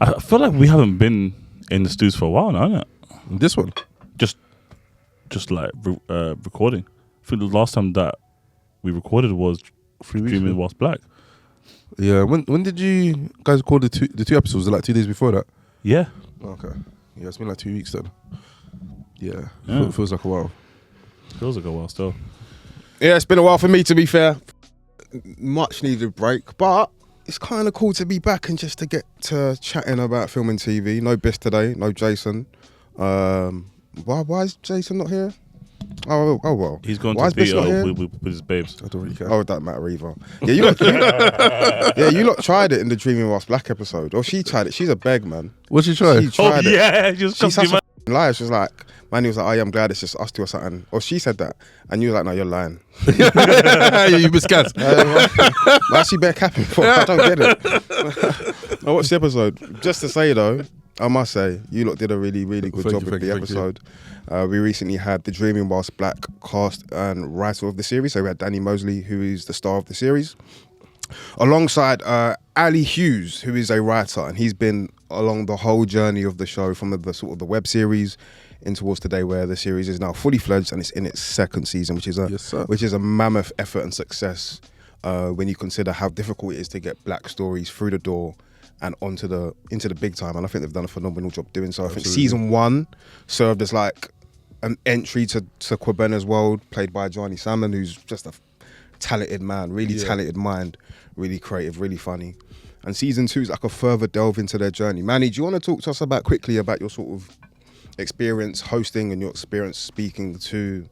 I feel like we haven't been in the studios for a while now, isn't it? This one? Just like recording. I think the last time that we recorded was 3 weeks Dreaming ago. Whilst Black. Yeah. When did you guys record the two episodes? Was it like 2 days before that? Yeah. Okay. Yeah, it's been like 2 weeks then. Yeah. Feels like a while. Feels like a while still. Yeah, it's been a while for me, to be fair. Much needed break, but it's kind of cool to be back and just to get to chatting about film and TV. No Biss today, no Jason. Why is Jason not here? Oh well. He's gone Why to is Biss be not here? with his babes. I don't really care. Oh, it doesn't matter either. Yeah, you lot tried it in the Dreaming Whilst Black episode. Or she tried it. She's a beg, man. What'd you try? She tried it. Yeah, just She's such a liar. She was like, Manny was like, oh yeah, I'm glad it's just us two or something. Or she said that. And you were like, no, you're lying. You miscast. Why is she bare capping for? I don't get it. I watched the episode. Just to say though, I must say, you lot did a really, really good job with the episode. We recently had the Dreaming Whilst Black cast and writer of the series. So we had Danny Mosley, who is the star of the series, alongside Ali Hughes, who is a writer, and he's been along the whole journey of the show from the sort of the web series in towards today, where the series is now fully fledged and it's in its second season, which is a mammoth effort and success when you consider how difficult it is to get black stories through the door and into the big time. And I think they've done a phenomenal job doing so. Absolutely. I think season 1 served as like an entry to Kwabena's world, played by Johnny Salmon, who's just a talented man, really talented mind, really creative, really funny. And season 2 is like a further delve into their journey. Manny, do you want to talk to us quickly about your sort of experience hosting and your experience speaking to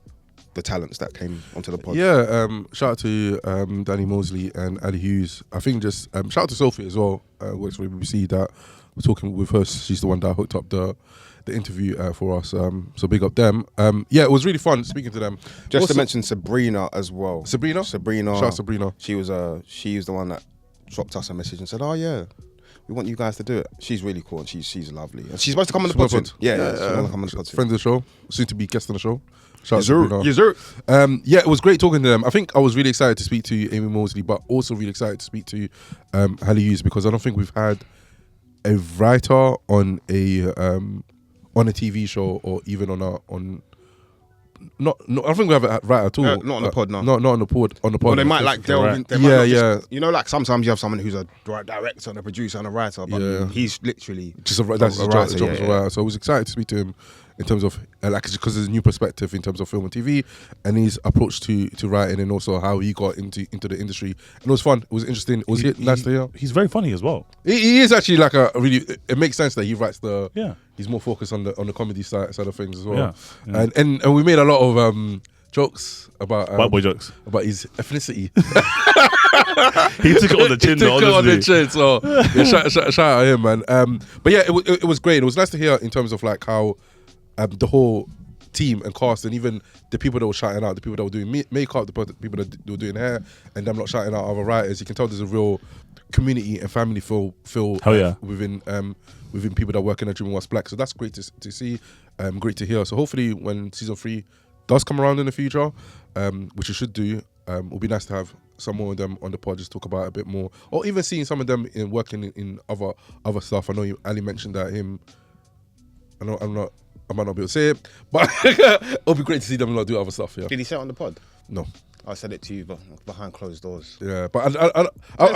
the talents that came onto the pod? Yeah, shout out to Danny Mosley and Ali Hughes. I think just shout out to Sophie as well, works for BBC, that we're talking with Huss. She's the one that hooked up the interview for us, so big up them. Yeah, it was really fun speaking to them. Just also, to mention Sabrina as well. Sabrina? Shout out Sabrina. She was the one that dropped us a message and said, oh yeah, we want you guys to do it. She's really cool and she's lovely. And she's supposed to come on the pod soon. Yeah, she's going to come on the pod soon. Friend of the show, soon to be guest on the show. Shout out to Sabrina. Yes, sir. Yeah, it was great talking to them. I think I was really excited to speak to Amy Mosley, but also really excited to speak to Ali Hughes, because I don't think we've had a writer on a TV show, or even not. I don't think we have a writer at all. Not on the pod, no. Not on the pod. Well, they might like delve in. You know, like sometimes you have someone who's a director and a producer and a writer, but he's literally just a writer. So I was excited to speak to him in terms of because there's a new perspective in terms of film and TV, and his approach to writing, and also how he got into the industry. And it was fun. It was interesting. It was nice to hear. He's very funny as well. He is actually like a really. It makes sense that he writes he's more focused on the comedy side of things as well. Yeah. And we made a lot of jokes about white boy jokes about his ethnicity. He took it on the chin. So yeah, shout out to him, man. But yeah, it was great. It was nice to hear in terms of like how the whole team and cast, and even the people that were shouting out, the people that were doing makeup, the people that were doing hair, and them not shouting out other writers. You can tell there's a real community and family feel within people that work in Dreaming Whilst Black. So that's great to see, great to hear. So hopefully when season 3 does come around in the future, which it should do, it'll be nice to have some more of them on the pod, just talk about it a bit more, or even seeing some of them working in other stuff. I know Ali mentioned that him. I might not be able to say it, but it'll be great to see them do other stuff. Yeah. Did he say it on the pod? No. I said it to you, but behind closed doors. Yeah, but I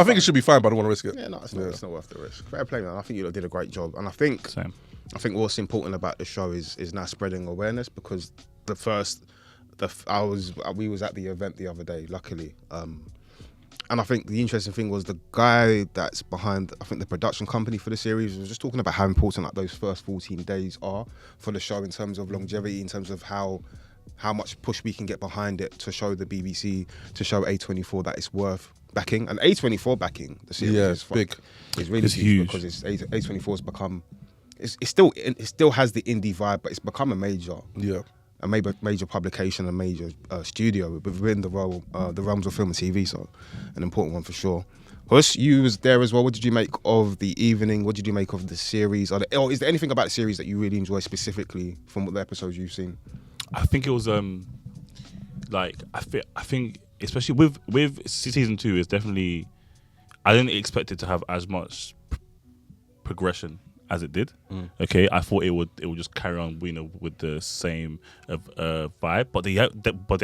think it should be fine, but I don't want to risk it. Yeah, no, it's not worth the risk. Fair play, man. I think you did a great job, and I think what's important about the show is now spreading awareness, because we was at the event the other day, luckily, and I think the interesting thing was the guy that's behind, I think, the production company for the series was just talking about how important like those first 14 days are for the show in terms of longevity, in terms of how much push we can get behind it to show the BBC, to show A24 that it's worth backing. And A24 backing the series is big. It's really huge because A24 has become, it still has the indie vibe, but it's become a major publication, a major studio within the realms of film and TV. So an important one for sure. Huss, you was there as well. What did you make of the evening? What did you make of the series? Is there anything about the series that you really enjoy specifically from what the episodes you've seen? I think it was I think especially with season 2, it's definitely, I didn't expect it to have as much progression as it did. Okay, I thought it would just carry on, with the same vibe, but they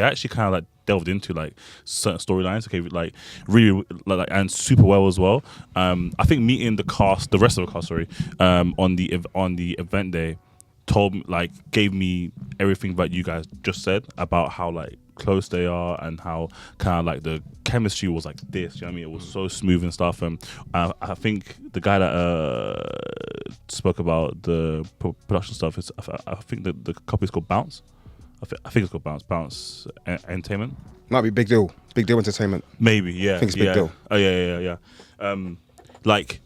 actually kind of like delved into like certain storylines. Okay, like really like and super well as well. I think meeting the rest of the cast, on the event day, gave me everything that you guys just said about how like close they are and how kind of like the chemistry was like this. You know what I mean? It was so smooth and stuff. And I think the guy that spoke about the production stuff is I think that the company's called Bounce. I think it's called Bounce Entertainment. Might be Big Deal Entertainment. Maybe, yeah. I think it's Big Deal. Oh yeah. Like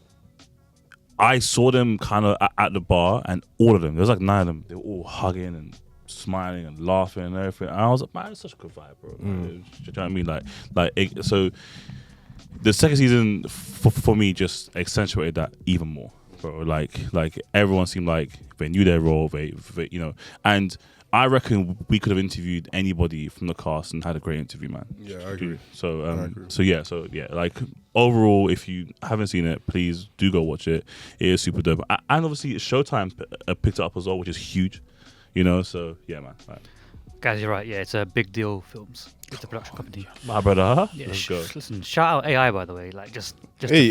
I saw them kind of at the bar, and all of them, there was like 9 of them, they were all hugging and smiling and laughing and everything. And I was like, man, it's such a good vibe, bro. Do you know what I mean? So the second season for me just accentuated that even more, bro. Like everyone seemed like they knew their role, they and I reckon we could have interviewed anybody from the cast and had a great interview, man. Yeah, I agree. So I agree. So yeah, like overall, if you haven't seen it, please do go watch it. It is super dope, and obviously Showtime picked it up as well, which is huge. So yeah, man. Right. Guys, you're right. Yeah, it's a Big Deal Films. It's the production company. My brother. Yeah, Let's go. Listen, shout out AI, by the way. Like, just Hey,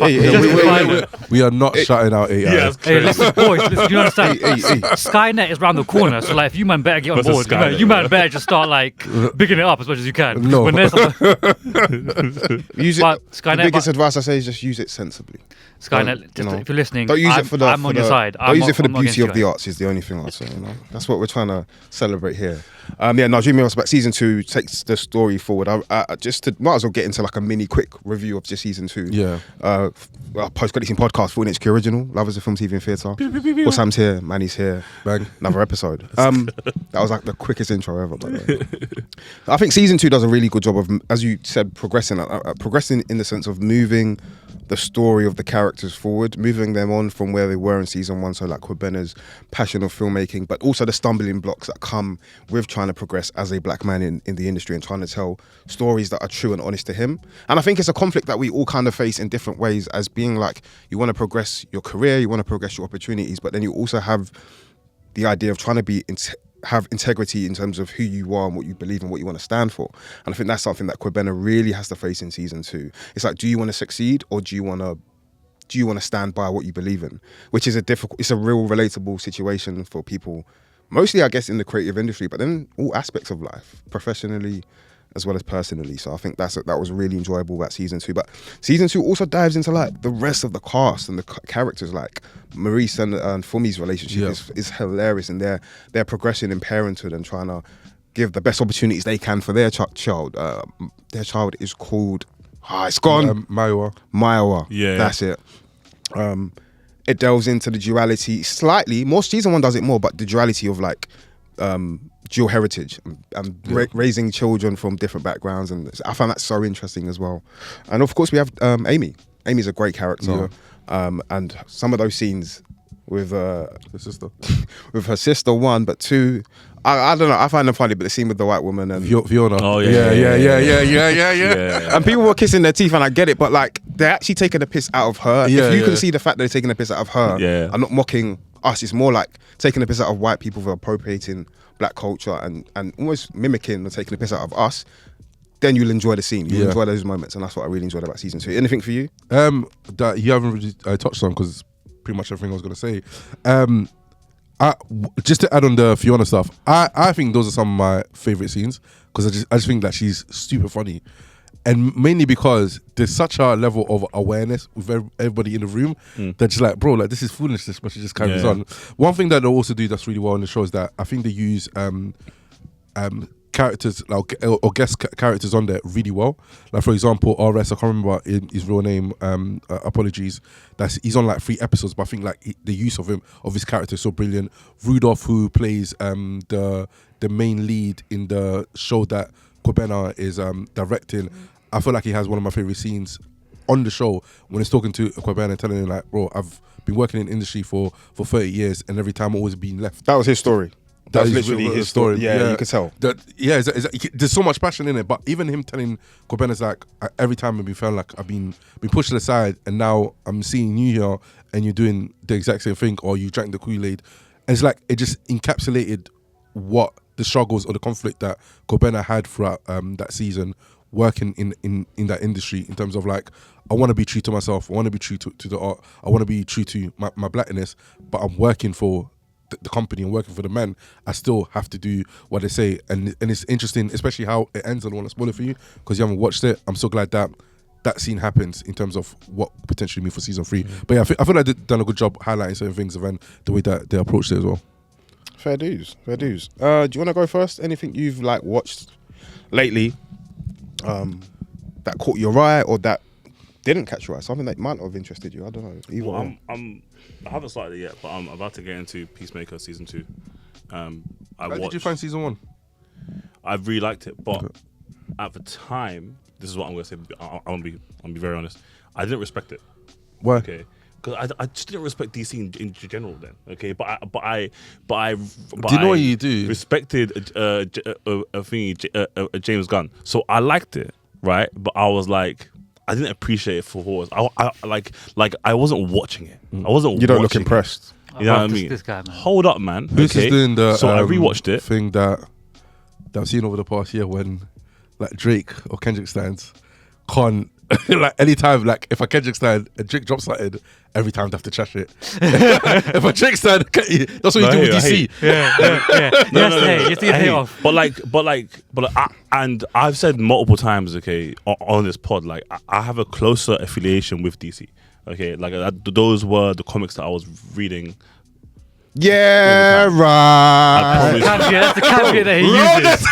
We are not shouting out AI. Yeah, hey, listen, boys, do you understand? Skynet is around the corner, so like, if you man better get on What's a board, Skynet, you man better just start like bigging it up as much as you can. No. When there's Use it. But The Skynet, biggest advice I say is just use it sensibly. Skynet, just, if you're listening, Don't use it for the. I'm on your side. Don't use it for the I'm not beauty against of the you arts. Is the only thing I'd say. That's what we're trying to celebrate here. Now Dreaming Us, but season 2 takes the story forward. I just might as well get into like a mini quick review of just season 2. Yeah. Post-creditscene podcast, full HQ original, lovers of film, TV, and theatre. Well, Sam's here, Manny's here. Bang. Another episode. That was like the quickest intro ever. By the way. I think season 2 does a really good job of, as you said, progressing in the sense of moving the story of the characters forward, moving them on from where they were in season 1. So like Kwabena's passion of filmmaking, but also the stumbling blocks that come with trying to progress as a black man in the industry and trying to tell stories that are true and honest to him. And I think it's a conflict that we all kind of face in different ways, as being like, you want to progress your career, you want to progress your opportunities, but then you also have the idea of trying to have integrity in terms of who you are and what you believe and what you want to stand for. And I think that's something that Kwabena really has to face in season 2. It's like, do you want to succeed, or do you want to stand by what you believe in? Which is it's a real relatable situation for people, mostly I guess in the creative industry, but then all aspects of life, professionally as well as personally. So I think that was really enjoyable about season 2. But season 2 also dives into like the rest of the cast and the characters. Like Maurice and Fumi's relationship is hilarious, and their progression in parenthood and trying to give the best opportunities they can for their child. Their child is called it's gone. Maiwa. Yeah, that's it. It delves into the duality slightly. More season 1 does it more, but the duality of like dual heritage and raising children from different backgrounds, and I found that so interesting as well. And of course we have Amy. Amy's a great character, and some of those scenes with her sister, 1, but 2, I don't know, I find them funny, but the scene with the white woman and Fiona. Oh yeah. And people were kissing their teeth, and I get it, but like they're actually taking the piss out of her. If you can see the fact that they're taking the piss out of her, I'm not mocking us. It's more like taking the piss out of white people for appropriating black culture and almost mimicking or taking the piss out of us. Then you'll enjoy the scene. You'll enjoy those moments, and that's what I really enjoyed about season 2. Anything for you? That you haven't really touched on, because pretty much everything I was going to say. Just to add on the Fiona stuff, I think those are some of my favourite scenes, because I just think that she's super funny. And mainly because there's such a level of awareness with everybody in the room. They're just like, bro, like this is foolishness, but she just carries on. One thing that they also do that's really well in the show is that I think they use characters or guest characters on there really well. Like for example, RS, I can't remember his real name. Apologies. He's on like 3 episodes, but I think like the use of his character is so brilliant. Rudolph, who plays the main lead in the show that Kwabena is directing, I feel like he has one of my favorite scenes on the show when he's talking to Kwabena and telling him like, bro, I've been working in the industry for 30 years, and every time I've always been left. That was his story. That was is literally the his story. Yeah, you could tell. There's so much passion in it, but even him telling Cobenna's like, every time I've been feeling like I've been pushed aside, and now I'm seeing you here, and you're doing the exact same thing, or you drank the Kool-Aid. And it's like it just encapsulated what the struggles or the conflict that Cobenna had throughout that season, working in that industry, in terms of like, I want to be true to myself, I want to be true to the art, I want to be true to my blackness, but I'm working for the company and working for the men. I still have to do what they say, and it's interesting, especially how it ends. I don't want to spoil it for you because you haven't watched it. I'm so glad that scene happens in terms of what potentially means for season 3. But yeah, I feel like they've done a good job highlighting certain things and the way that they approached it as well. Fair dues. Do you want to go first? Anything you've like watched lately that caught your eye or that didn't catch your eye? Something that might have interested you. I don't know. Either well, I haven't started it yet, but I'm about to get into Peacemaker season 2. How did you find season 1? I really liked it, but at the time, this is what I'm going to say. I want to be very honest. I didn't respect it. Why? Okay. Because I just didn't respect DC in general then, okay. But I do you know what you do? Respected James Gunn, so I liked it, right? But I was like, I didn't appreciate it for what it was. I wasn't watching it. I wasn't. You don't look watching impressed. You know what I mean? This guy, man. Hold up, man. This is doing the so I rewatched it. Thing that I've seen over the past year when like Drake or Kendrick stands can't like anytime, like if a Kendrick stand and Drake drops something, every time they have to trash it. If a Drake stand, that's what you do with DC. Yeah. You have to get it off. And I've said multiple times, okay, on this pod, like I have a closer affiliation with DC. Okay, like those were the comics that I was reading. Yeah, right. That's the caveat that he uses.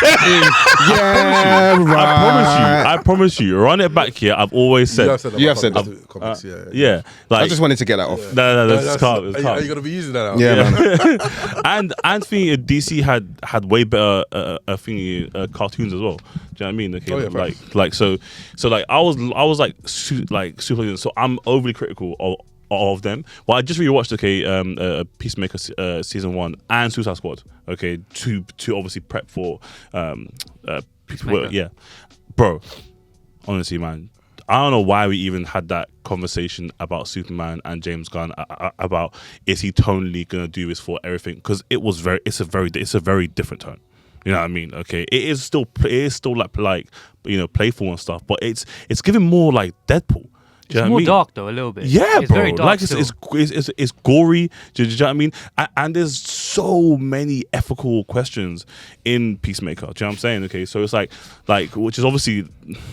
Yeah, right. I promise you. Run it back here. I've always said. You have said that. Yeah. Like, I just wanted to get that off. No, that's calm. Are you gonna be using that now? Yeah, man. and thinking DC had way better cartoons as well. Do you know what I mean? Okay, so I was like super. So I'm overly critical of them. Well, I just rewatched Peacemaker season 1 and Suicide Squad. Okay, to obviously prep for Peacemaker. Yeah, bro. Honestly, man, I don't know why we even had that conversation about Superman and James Gunn about is he tonally gonna do this for everything? Because it's a very different tone. You know what I mean? Okay, it is still like playful and stuff, but it's giving more like Deadpool. It's more dark though, a little bit. Yeah, it's bro. Very dark like it's gory. Do you know what I mean? And there's so many ethical questions in Peacemaker. Do you know what I'm saying? Okay, so it's like which is obviously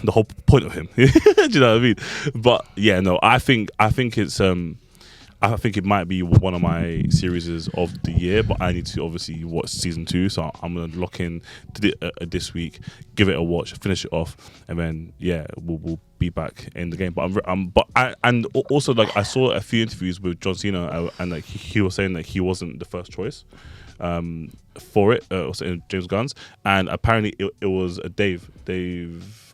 the whole point of him. Do you know what I mean? But yeah, no, I think it's I think it might be one of my series of the year, but I need to obviously watch season 2. So I'm gonna lock in this week, give it a watch, finish it off, and then we'll be back in the game. But also like I saw a few interviews with John Cena, and like he was saying that he wasn't the first choice for it, also in James Gunn's, and apparently it was Dave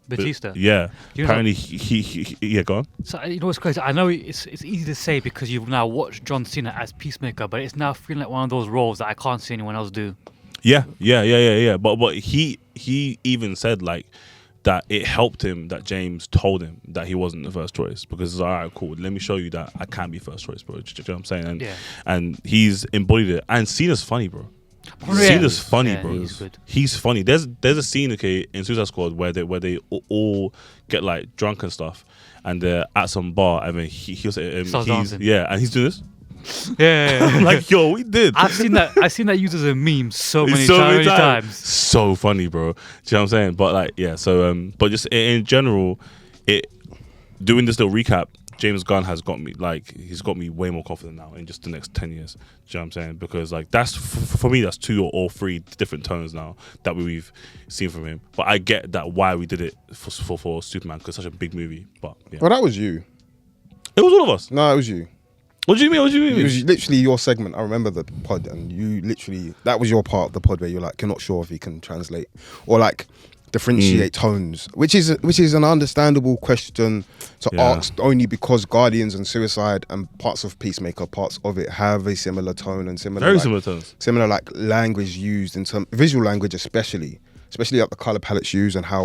Batista. Yeah. Apparently he go on. So you know what's crazy? I know it's easy to say because you've now watched John Cena as Peacemaker, but it's now feeling like one of those roles that I can't see anyone else do. Yeah. But he even said like that it helped him that James told him that he wasn't the first choice, because it's all right, cool, let me show you that I can be first choice, bro. Do you know what I'm saying? And he's embodied it. And Cena's funny, bro. Cena's funny, bro. He's funny. There's a scene, okay, in Suicide Squad where they all get like drunk and stuff, and they're at some bar, and then he's dancing. and he's doing this. Yeah. I'm like, yo, we did. I've seen that used as a meme so many times. So funny, bro. Do you know what I'm saying? But like, yeah. So but just in general, doing this little recap, James Gunn has got me, like, he's got me way more confident now in just the next 10 years. Do you know what I'm saying? Because, like, that's, for me, that's 2 or 3 different tones now that we've seen from him. But I get that why we did it for Superman, because it's such a big movie. But, yeah. Well, that was you. It was all of us. No, it was you. What do you mean? It was literally your segment. I remember the pod, and you literally, that was your part of the pod where you're like, you're not sure if he can translate. Or, like, differentiate tones, which is an understandable question to ask, only because Guardians and Suicide and parts of Peacemaker, parts of it have a similar tone and similar tones, similar like language used in terms visual language, especially like the color palettes used and how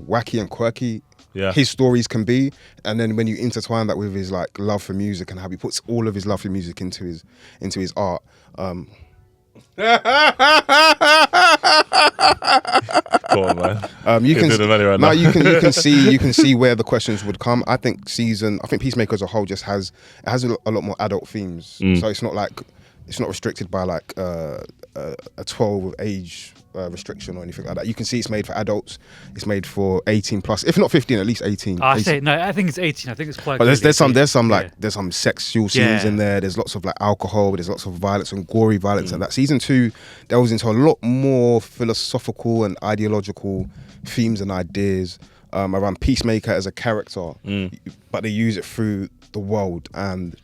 wacky and quirky his stories can be. And then when you intertwine that with his like love for music and how he puts all of his love for music into his art. Go on, man. You can see where the questions would come. I think Peacemaker as a whole just has a lot more adult themes. So it's not restricted by like a 12 age restriction or anything like that. You can see it's made for adults. It's made for 18 plus, if not 15, at least 18. I think it's 18. I think it's quite. But there's some sexual scenes in there. There's lots of like alcohol. There's lots of violence and gory violence. And that season 2 delves into a lot more philosophical and ideological themes and ideas around Peacemaker as a character, but they use it through the world, and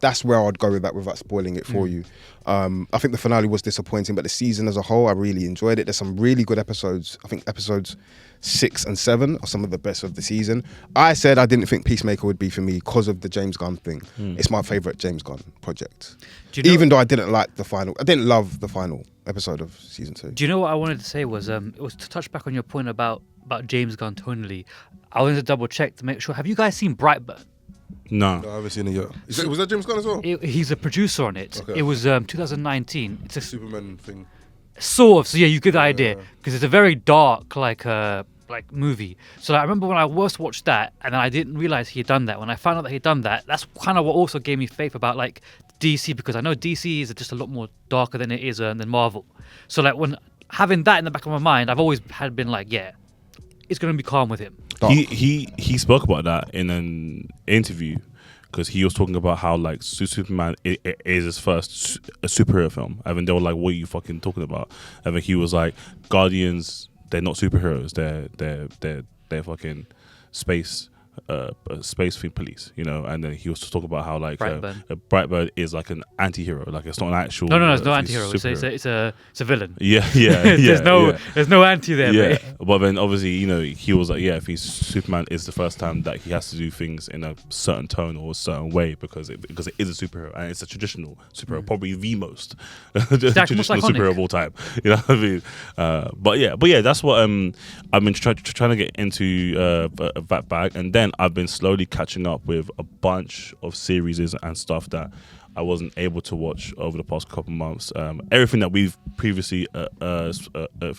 that's where I'd go with that without spoiling it for you. I think the finale was disappointing, but the season as a whole, I really enjoyed it. There's some really good episodes. I think episodes 6 and 7 are some of the best of the season. I said I didn't think Peacemaker would be for me because of the James Gunn thing. It's my favourite James Gunn project. Even though I didn't like the final, I didn't love the final episode of season 2. Do you know what I wanted to say was, it was to touch back on your point about James Gunn tonally. I wanted to double check to make sure. Have you guys seen Brightburn? No, I haven't seen it yet. Was that James Gunn as well? He's a producer on it. Okay. It was 2019. It's a Superman thing. Sort of. So yeah, you get the idea, because it's a very dark like movie. So I remember when I first watched that, and then I didn't realize he had done that. When I found out that he'd done that, that's kind of what also gave me faith about like DC, because I know DC is just a lot more darker than it is than Marvel. So like when having that in the back of my mind, I've always been like, yeah, it's gonna be calm with him. He spoke about that in an interview, because he was talking about how like Superman is his first superhero film, and then they were like, "What are you fucking talking about?" And then he was like, "Guardians, they're not superheroes. They're fucking space police, you know." And then he was talking about how like Brightburn is like an anti-hero, like it's not an actual. No, it's no anti-hero. It's a villain. Yeah. There's no anti there. Yeah, mate. but then obviously, you know, he was like, if he's Superman, is the first time that he has to do things in a certain tone or a certain way, because it is a superhero, and it's a traditional superhero, probably the most traditional superhero of all time. You know what I mean? But yeah, that's what I've been trying to get into that bag, and then I've been slowly catching up with a bunch of series and stuff that I wasn't able to watch over the past couple months. Everything that we've previously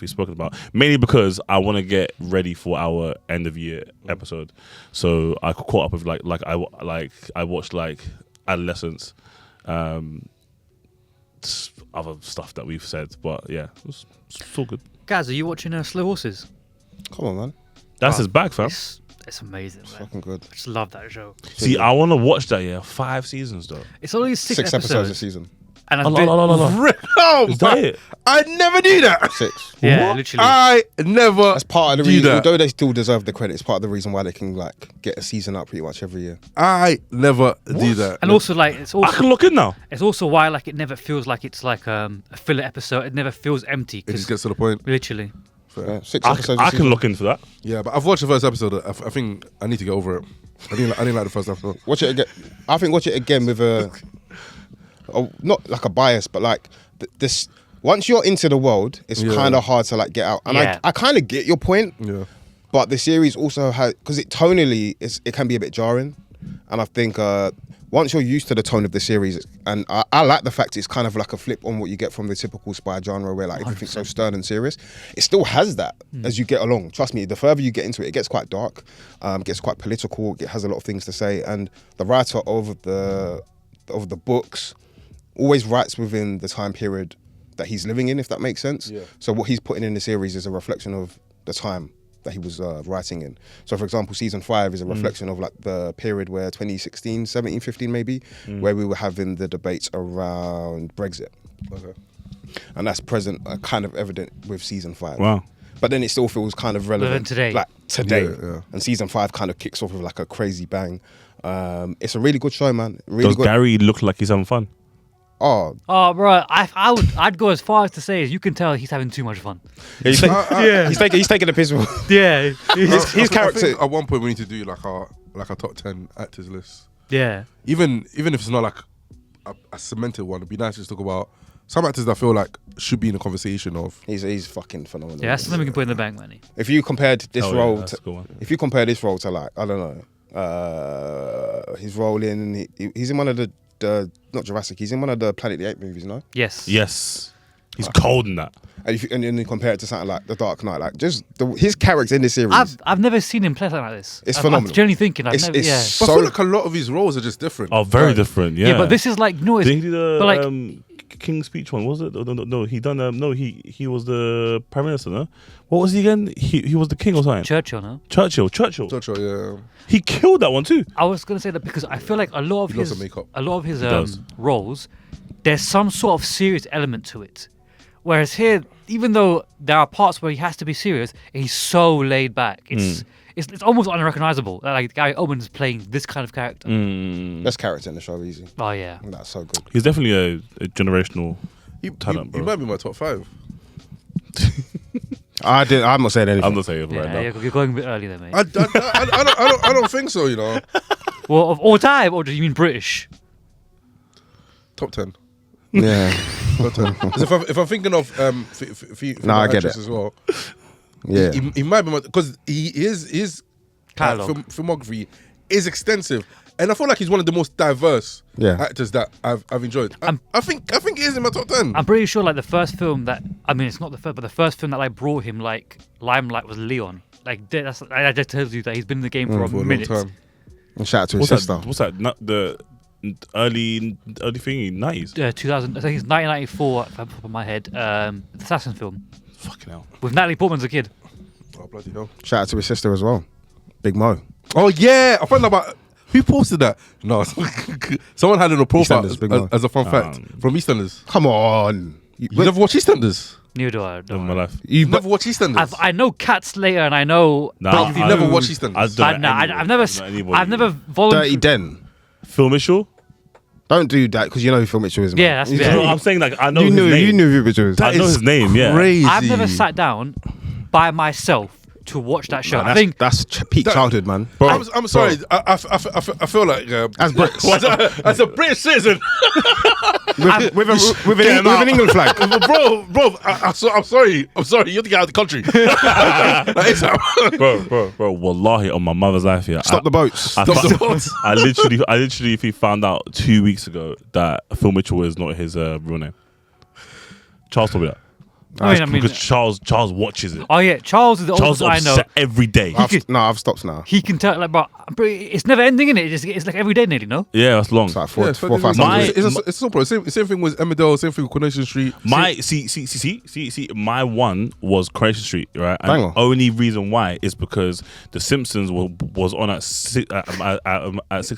spoken about, mainly because I want to get ready for our end of year episode. So I caught up with I watched like Adolescence, other stuff that we've said, but yeah, it's all good. Guys, are you watching Slow Horses? Come on, man. That's his bag, fam. It's amazing, man. Fucking good. I just love that show. See, I want to watch that. 5 seasons though. It's only six episodes a season. And Is that it? I never do that. 6. Yeah, What? literally. I never. That's part of the do reason. that. Although they still deserve the credit, it's part of the reason why they can like get a season out pretty much every year. I never do that. And also like it's I also can look in now. it's also why like it never feels like it's like a filler episode. It never feels empty. It just 'Cause gets to the point. literally. Yeah, 6 I episodes. a can season. look into that. Yeah, but I've watched the first episode. I think I need to get over it. I didn't like the first episode. Watch it again. I think watch it again with not like a bias, but like this. Once you're into the world, it's kind of hard to like get out. And I kind of get your point. Yeah. But the series also has, because it tonally it can be a bit jarring, and I think once you're used to the tone of the series, and I like the fact it's kind of like a flip on what you get from the typical spy genre where like everything's so stern and serious. It still has that as you get along. Trust me, the further you get into it, it gets quite dark, gets quite political. It has a lot of things to say, and the writer of the books always writes within the time period that he's living in, if that makes sense. Yeah. So what he's putting in the series is a reflection of the time that he was writing in. So for example, season 5 is a reflection of like the period where 2016, 17, 15 maybe, where we were having the debates around Brexit. Okay. And that's present, kind of evident with season 5. Wow. But then it still feels kind of relevant today. Like today. Yeah. And season 5 kind of kicks off with like a crazy bang. It's a really good show, man. Really Does good. Gary look like he's having fun? Oh, bro, I'd go as far as to say is you can tell he's having too much fun. yeah, he's taking the piss. Yeah, His character. I think at one point we need to do like a top 10 actors list. yeah. Even if it's not like a cemented one, it'd be nice to just talk about some actors that I feel like should be in the conversation of. He's fucking phenomenal. Yeah, that's something we can put in the bank, Manny. If you compared this Oh, role, yeah, that's a good one. if you compare this role to like I don't know, his role in he's in one of the not Jurassic, he's in one of the Planet of the Apes movies, no? Yes. Yes, he's cold in that. And then you compare it to something like The Dark Knight, like just his character in this series. I've never seen him play something like this. It's I'm phenomenal. generally thinking I've It's- never. it's Yeah. so- But I feel like a lot of his roles are just different. Oh, very Like, different. Yeah. Yeah, but this is like no, it's Did he do the but like- King's Speech one? Was it? No, he done. No, he was the prime minister. No, what was he again? He was the king or something. Churchill, no? Churchill. Churchill, yeah. He killed that one too. I was gonna say that because I feel like a lot of He loves his the makeup. does. roles, there's some sort of serious element to it. Whereas here, even though there are parts where he has to be serious, he's so laid back. It's almost unrecognizable that like Gary Oldman's playing this kind of character. Best character in the show, easy. Oh yeah. That's so good. He's definitely a generational He talent, bro. might be my top 5. I'm not saying anything. I'm not saying it right Yeah, now. you're going a bit early there, mate. I don't think so. You know, Well, of all time, or do you mean British? top 10. Yeah. Top 10. 'Cause if I'm thinking of Nah, I get actress it. as well. Yeah. He might be because his Catalogue. filmography is extensive, and I feel like he's one of the most diverse actors that I've enjoyed. I think he is in my top 10. I'm pretty sure like the first film that it's not the first, but the first film that like brought him like limelight was Leon. Like that just tells you that he's been in the game for a for a long minute. time. And shout out to his What's sister. that? What's that? Not the early thingy 90s. 2000, I think it's 1994 off the top of my head. Assassin film Fucking hell. with Natalie Portman as a kid. Oh bloody hell! Shout out to his sister as well. Big Mo. Oh yeah, I found out about who posted that. No, someone had it on a profile EastEnders, Big Mo. as a fun fact from EastEnders. Come on. You never watch EastEnders? Neither do I. Never Don't in my worry. life. You've never watched EastEnders? I know Cat Slater and I know. Nah, You've never watched EastEnders? I've never. I've never Dirty volunteered. Den. Phil Mitchell? Don't do that because you know who Phil Mitchell is, man. Yeah, that's You fair. know- No, I'm saying like I know You his knew name. who Mitchell is. I know his name, yeah. Crazy. I've never sat down by myself to watch that show. I think That's peak childhood, man. Bro, I'm sorry. I feel like As Brits. as a British citizen, with an England flag. bro. I'm sorry. I'm sorry. You have to get out of the country. bro, wallahi, on my mother's life, yeah. Stop the boats. I literally found out 2 weeks ago that Phil Mitchell is not his real name. Charles told me that. Because Charles watches it. Oh yeah, Charles is the Charles oldest I know. upset every day. I've stopped now. He can tell like, but it's never ending, innit? It's like every day, nearly, no? Yeah, that's long. It's like Yeah, 4 or 5 My- times. it's simple. Same thing with Emmerdale. Same thing with Coronation Street. My see, my one was Coronation Street, right? And Banger. the only reason why is because The Simpsons was on at 6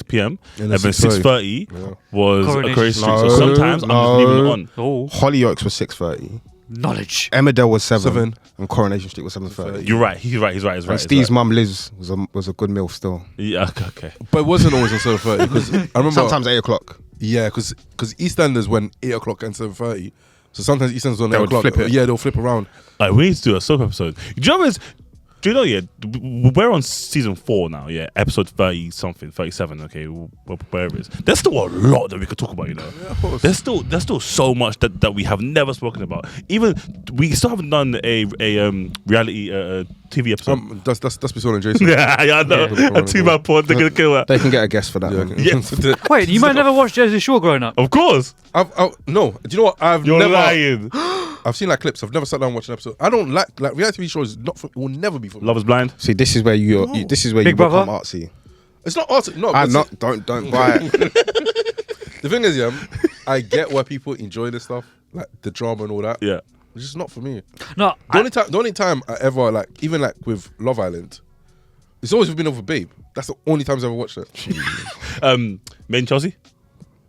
p.m. and then 6:30 was Coronation Coronation Street. So No, sometimes I'm just leaving it on. Oh, Hollyoaks was 6:30. knowledge. Emmerdale was 7. 7. And Coronation Street was 7:30. You're right. He's right. And Steve's mum Liz was a good MILF still. Yeah. Okay. But it wasn't always on 7:30 because I remember Sometimes 8 o'clock. Yeah, because EastEnders went 8 o'clock and 7:30. So sometimes EastEnders on 8 would o'clock. flip it. Yeah, they'll flip around. We need to do a soap episode. Do you know? Yeah, we're on season 4 now. Yeah, episode 30 something, 37. Okay, wherever it is. There's still a lot that we could talk about. You know, Yeah, of course. there's still so much that we have never spoken about. Even we still haven't done a reality TV episode. That's Bisol and Jason. yeah, I know. Yeah. A 2-man pod. They're gonna kill that. They can get a guest for that. Yeah, man. Yeah. Wait, you might never watched Jersey Shore growing up. Of course, No, do you know what? you're never. lying. I've seen like clips. I've never sat down and watched an episode. I don't like reality TV shows. It will never be for me. Love is Blind. See, this is where you Big become Brother? artsy. It's not art. No, I'm but not. Don't buy it. the thing is, yeah, I get why people enjoy this stuff, like the drama and all that. Yeah. It's just not for me. No, The only time I ever even with Love Island, it's always been over Babe. That's the only times I've ever watched it. Made in Chelsea.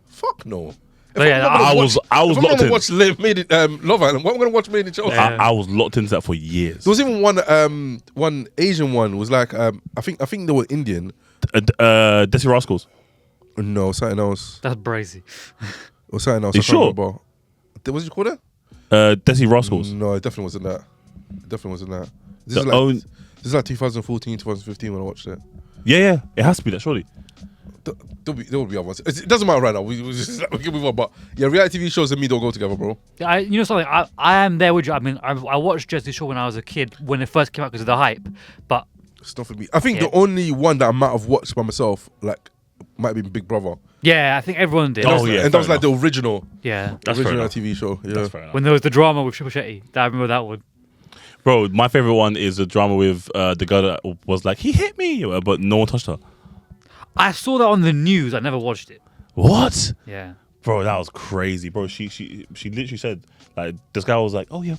Fuck no. But yeah, I was If I'm locked gonna in. watch Love Island, what am I gonna watch Made in Chelsea? I was locked into that for years. There was even one Asian one was like I think they were Indian. Desi Rascals. No, something else. that's brazy. or something else. You I can't sure? remember. What's it called it? Desi Rascals. No, it definitely wasn't that. It definitely wasn't that. This The is like 2014, 2015 when I watched it. Yeah, it has to be that, surely. There will be other ones. It doesn't matter right now. We can move on. But yeah, reality TV shows and me don't go together, bro. You know something? I am there with you. I mean, I watched Jersey Shore when I was a kid when it first came out because of the hype. But It's not for me. I think the only one that I might have watched by myself, like, might have been Big Brother. yeah, I think everyone did. Oh, yeah. And that was like the original Yeah. That's fair original enough. TV show. Yeah. That's fair enough. When there was the drama with Triple Shetty. I remember that one. Bro, my favorite one is the drama with the girl that was like, he hit me, but no one touched her. I saw that on the news. I never watched it. What? Yeah. Bro, that was crazy, bro. She literally said, like, this guy was like, oh yeah,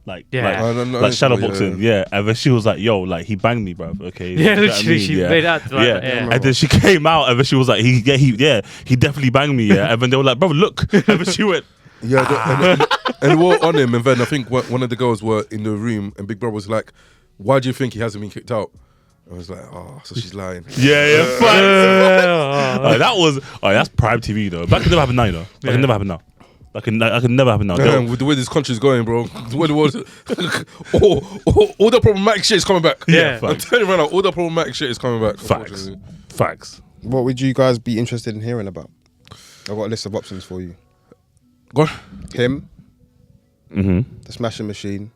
like, Yeah. like shadow boxing, yeah. And then she was like, yo, like, he banged me, bro. Okay. Yeah, You know what I literally, mean? she Yeah. made out. Like, Yeah. yeah. And then she came out, and then she was like, he definitely banged me, yeah. And then they were like, bro, look. And then she went, Yeah, and they were on him, and then I think one of the girls were in the room, and Big Brother was like, "Why do you think he hasn't been kicked out?" I was like, "Oh, so she's lying." yeah, fine. That's prime TV though. That could never happen now, you know. That could never happen now. That could never happen now. With the way this country's going, bro, the way the world, all the problematic shit is coming back. Yeah. I'm telling you right now, all the problematic shit is coming back. Facts. Facts. What would you guys be interested in hearing about? I've got a list of options for you. Go on. Him, Mm-hmm. The Smashing Machine,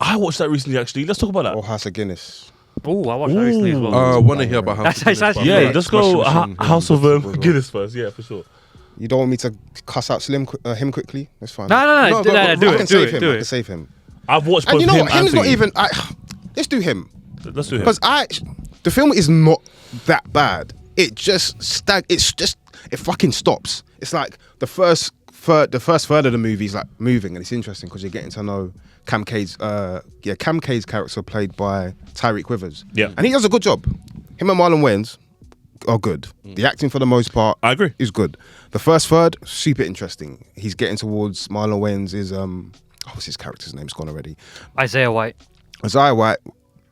I watched that recently, actually. Let's talk about that. or Huss Guinness. Oh, I watched that recently as well. I want to hear about That's House of actually- Guinness, but I Yeah, feel let's like go Smashing Machine House of as well. Guinness first. Yeah, for sure. You don't want me to cuss out him quickly? That's fine. No, No, do go- it, go- I do can it, save him. do I can it. save him. I've watched both And you know him what? and Him's not Thingy. even. Let's do him. Let's do him. Because the film is not that bad. It just it fucking stops. It's like the first third of the movie is like moving, and it's interesting because you're getting to know Cam Cade's character played by Tyreek Withers. Yeah. And he does a good job. Him and Marlon Wayans are good. The acting for the most part I agree. is good. The first third, super interesting. He's getting towards Marlon Wayans is what's his character's name? It's gone already. Isaiah White. Isaiah White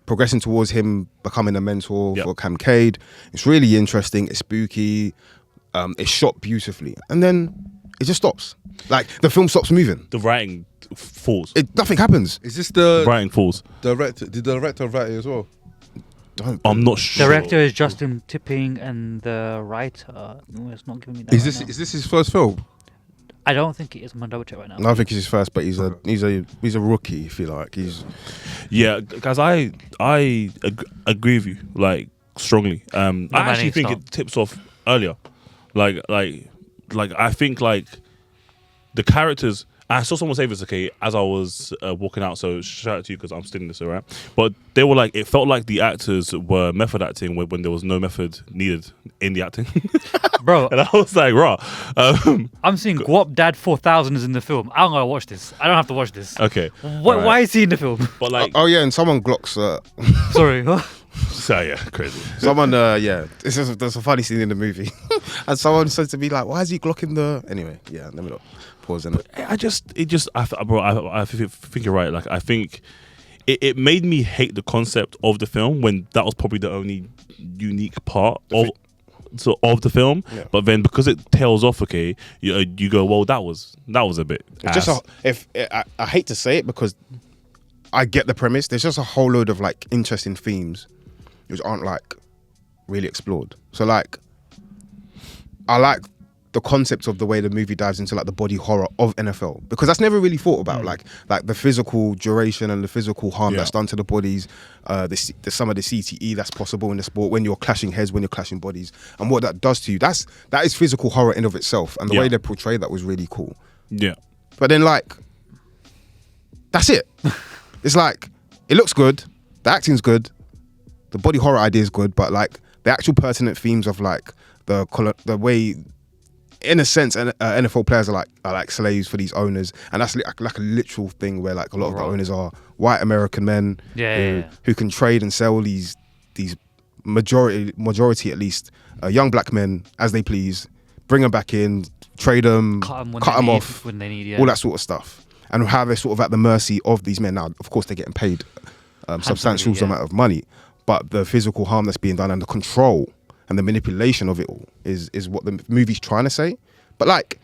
progressing towards him becoming a mentor Yep. for Cam Cade. It's really interesting. It's spooky. It's shot beautifully, and then it just stops. Like the film stops moving. The writing falls. Nothing happens. Is this the Writing falls. director? Did the director write it as well? I'm not sure. Director is Justin Tipping, and the writer. No, it's not giving me that. Is right now. this his first film? I don't think it is. I'm gonna double check right now. I think it's his first, but he's a rookie. If you like, Yeah, guys, I agree with you, like, strongly. I actually think it tips off earlier. Like I think like the characters. I saw someone say this, okay, as I was walking out. So shout out to you because I'm still in this, alright. But they were like, it felt like the actors were method acting when there was no method needed in the acting. Bro, And I was like, raw. I'm seeing Guap Dad 4000 is in the film. I'm gonna watch this. I don't have to watch this. Okay. What? Why is he in the film? But like, oh yeah, and someone glocks. Sorry. so yeah, crazy. Someone, there's a funny scene in the movie, and someone said to me like, "Why is he glocking the?" Anyway, yeah, let me not pause in it. I think you're right. Like, I think it made me hate the concept of the film when that was probably the only unique part of the film. Yeah. But then because it tails off, okay, you go, well, that was a bit. It's just I hate to say it because I get the premise. There's just a whole load of like interesting themes which aren't like really explored. So like, I like the concept of the way the movie dives into like the body horror of NFL because that's never really thought about, like the physical duration and the physical harm that's done to the bodies, some of the CTE that's possible in the sport when you're clashing heads, when you're clashing bodies, and what that does to you. That is physical horror in of itself, and the way they portrayed that was really cool. Yeah. But then like, that's it. It's like, it looks good, the acting's good, the body horror idea is good, but like the actual pertinent themes of like the way, in a sense, NFL players are like slaves for these owners, and that's like a literal thing where like a lot of the owners are white American men who can trade and sell these majority at least young black men as they please, bring them back in, trade them, cut them off when they need, all that sort of stuff, and how they're sort of at the mercy of these men. Now, of course, they're getting paid substantial amount of money, but the physical harm that's being done and the control and the manipulation of it all is what the movie's trying to say. But like,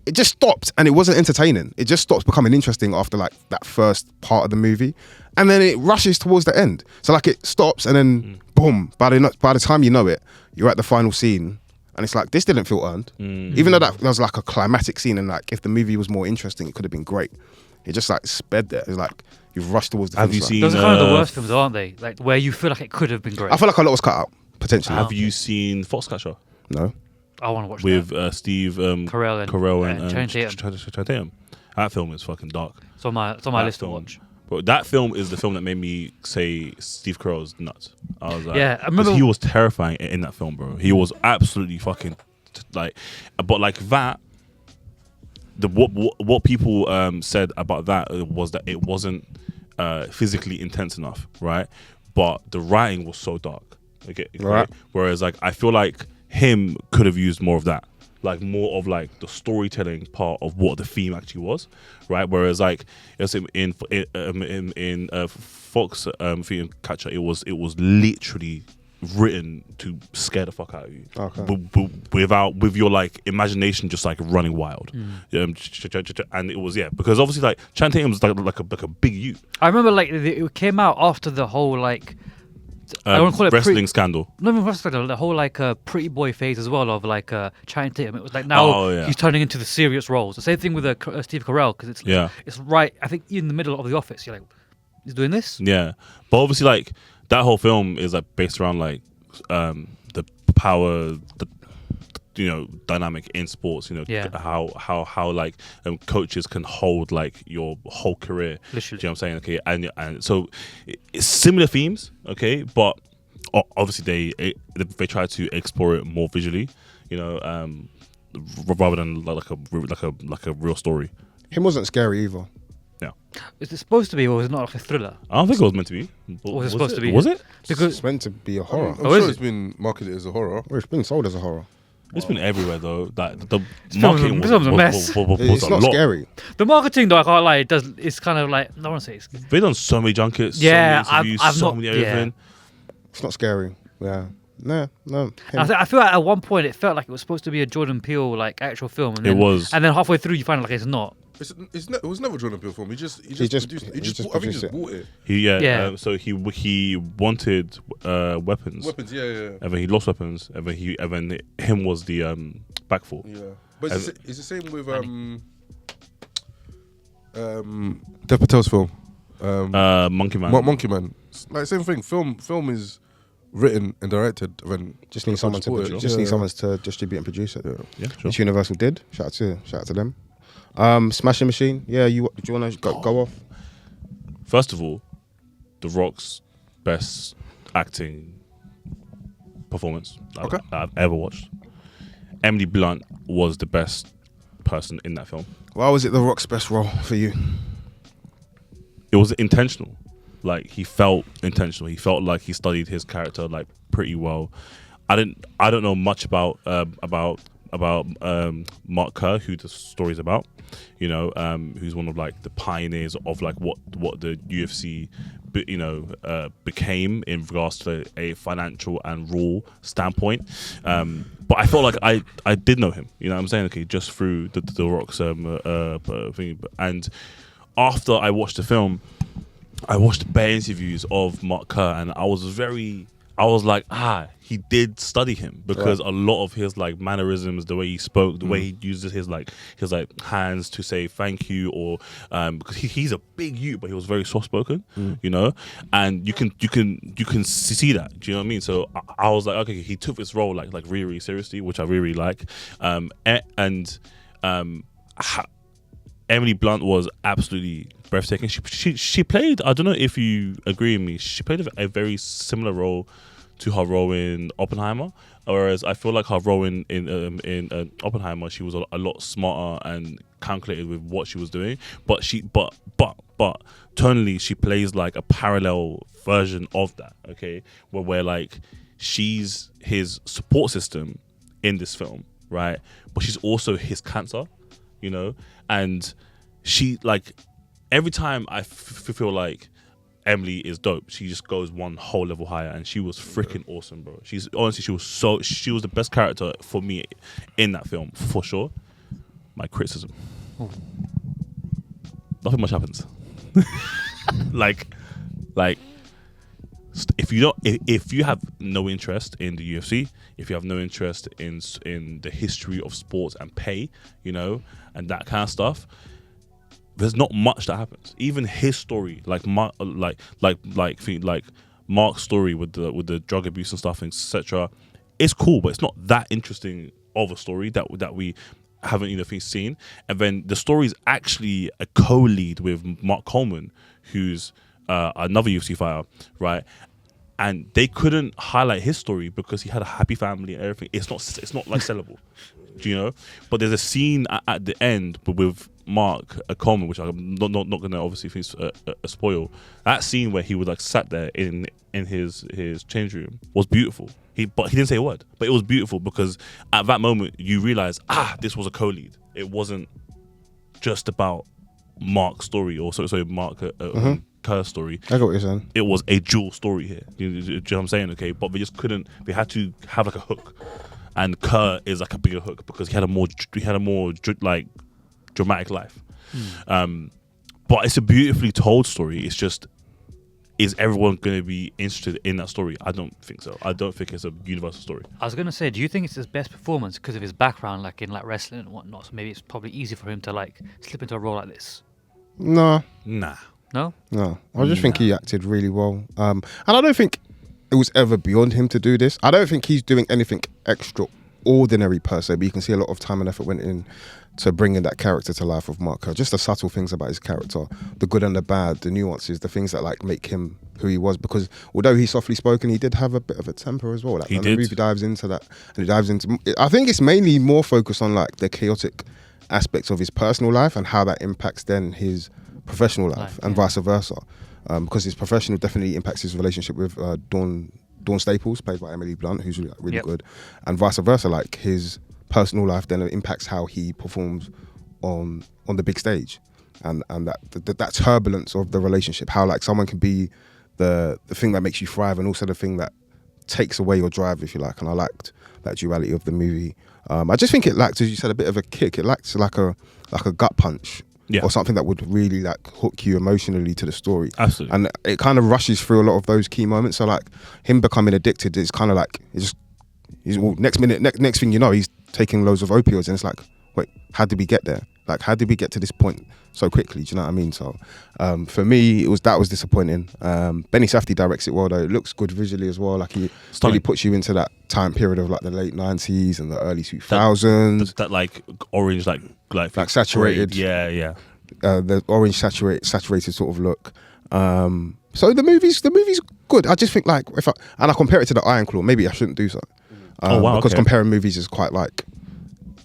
it just stopped and it wasn't entertaining. It just stops becoming interesting after like that first part of the movie, and then it rushes towards the end. So like it stops and then boom, by the time you know it, you're at the final scene, and it's like, this didn't feel earned. Even though that was like a climatic scene, and like if the movie was more interesting, it could have been great. It just like sped there. It was like you've rushed towards the finish line. Have you seen? Those are kind of the worst films, aren't they? Like where you feel like it could have been great. I feel like a lot was cut out potentially. Have you seen Foxcatcher? No. I want to watch With that. Steve Carell and Channing Channing Tatum. That film is fucking dark. It's on my That list to film. watch. But that film is the film that made me say Steve Carell's nuts. I was like, Yeah, I 'cause remember- he was terrifying in that film, bro. He was absolutely fucking like, but like that. What people said about that was that it wasn't physically intense enough, right? But the writing was so dark. Okay, Right. Whereas like I feel like him could have used more of that, like more of like the storytelling part of what the theme actually was, right? Whereas like it's in Fox Theme Catcher, it was literally written to scare the fuck out of you, with your like imagination just like running wild, and it was because obviously like Channing Tatum was like a big you. I remember like it came out after the whole like I want to call it wrestling scandal. Not even wrestling, the whole like pretty boy phase as well of like Channing Tatum. It was like now he's turning into the serious roles. The same thing with Steve Carell, because it's right. I think in the middle of The Office, you're like, he's doing this. Yeah, but obviously like that whole film is like based around like the power, dynamic in sports. How like coaches can hold like your whole career. Literally. Do you know what I'm saying? Okay, and so it's similar themes. Okay, but obviously they try to explore it more visually. Rather than like a real story. Him wasn't scary either. Yeah. Is it supposed to be, or was it not like a thriller? I don't think it was meant to be. Was it supposed to be? Was it? Because It's meant to be a horror. I'm Oh, is sure it? it's been marketed as a horror. Well, it's been sold as a horror. It's been everywhere though. That the film's marketing a- film's a mess. was It's a not lot. scary. the marketing, though, I can't lie. It's kind of like, I don't want to say it's. They've done so many junkets, Yeah, so many interviews, I've so not- many yeah. everything. It's not scary. Yeah. No. I feel like at one point it felt like it was supposed to be a Jordan Peele like actual film. And It then, was. and then halfway through you find like it's not. It was never Jordan Peele film. He just He just produced it. produced I think he it. just bought it. Yeah. So he wanted weapons, Weapons, yeah. and then he lost weapons, and then him was the backfall. Yeah. But As- it's the same with Manny. Dev Patel's film. Monkey Man. Monkey Man. It's like same thing. Film is written and directed. Then Just need someone to distribute and produce it. Yeah, sure. Which Universal did. Shout out to them. Smashing Machine. Yeah, do you want to go off? First of all, The Rock's best acting performance I've ever watched. Emily Blunt was the best person in that film. Why was it The Rock's best role for you? It was intentional. Like he felt intentional. He felt like he studied his character like pretty well. I don't know much about Mark Kerr, who the story's about. Who's one of like the pioneers of like what the UFC became in regards to a financial and rule standpoint. But I felt like I did know him. You know what I'm saying? Okay, just through the Rock's thing. And after I watched the film, I watched bare interviews of Mark Kerr, and I was like, he did study him, because a lot of his like mannerisms, the way he spoke, the way he uses his hands to say thank you, or because he's a big youth, but he was very soft spoken, and you can see that. Do you know what I mean? So I was like, okay, he took this role like really, really seriously, which I really like, Emily Blunt was absolutely breathtaking. She played, I don't know if you agree with me, she played a very similar role to her role in Oppenheimer. Whereas I feel like her role in Oppenheimer, she was a lot smarter and calculated with what she was doing. But tonally, she plays like a parallel version of that. Okay, where like she's his support system in this film, right? But she's also his cancer, and she like every time I feel like Emily is dope, she just goes one whole level higher, and she was freaking awesome, bro. She was the best character for me in that film, for sure. my criticism. Ooh. Nothing much happens. like if you have no interest in the UFC, if you have no interest in the history of sports and pay, you know, and that kind of stuff, there's not much that happens. Even his story, like Mark's story with the drug abuse and stuff, etc. It's cool, but it's not that interesting of a story that we haven't seen. And then the story is actually a co-lead with Mark Coleman, who's another UFC fighter, right? And they couldn't highlight his story because he had a happy family and everything. It's not like sellable, you know. But there's a scene at the end with Mark Coleman, which I'm not going to obviously spoil. That scene where he was like sat there in his change room was beautiful. But he didn't say a word. But it was beautiful because at that moment you realize, this was a co-lead. It wasn't just about Mark's story or sorry Mark Kerr's story. I got what you're saying. It was a dual story here. You know what I'm saying? Okay, but they just couldn't. They had to have like a hook, and Kerr is like a bigger hook because he had a more like dramatic life. But it's a beautifully told story. It's just, is everyone going to be interested in that story? I don't think so. I don't think it's a universal story. I was going to say, do you think it's his best performance because of his background, like in like wrestling and whatnot? So maybe it's probably easy for him to like slip into a role like this. No. Nah. No? No. I just think he acted really well. And I don't think it was ever beyond him to do this. I don't think he's doing anything extraordinary per se, but you can see a lot of time and effort went in to bringing that character to life of Mark Kerr. Just the subtle things about his character, the good and the bad, the nuances, the things that like make him who he was. Because although he's softly spoken, he did have a bit of a temper as well. Like, He did. The movie dives into that, and it dives into. I think it's mainly more focused on like the chaotic aspects of his personal life and how that impacts then his professional life and vice versa. Because his professional definitely impacts his relationship with Dawn Staples, played by Emily Blunt, who's really good, and vice versa. Like his personal life then impacts how he performs on the big stage, and that turbulence of the relationship, how like someone can be the thing that makes you thrive and also the thing that takes away your drive, if you like. And I liked that duality of the movie. I just think it lacked, as you said, a bit of a kick. It lacked like a gut punch. Yeah. Or something that would really like hook you emotionally to the story. Absolutely. And it kind of rushes through a lot of those key moments. So like him becoming addicted, it's kind of like next thing you know, he's taking loads of opioids, and it's like, wait, how did we get there? Like, how did we get to this point so quickly? Do you know what I mean? So for me, that was disappointing. Benny Safdie directs it well though. It looks good visually as well. Like he really puts you into that time period of like the late 90s and the early 2000s. That like orange, like saturated. Yeah. The orange saturated sort of look. So the movie's good. I just think like I compare it to the Iron Claw, maybe I shouldn't do so. Because comparing movies is quite like,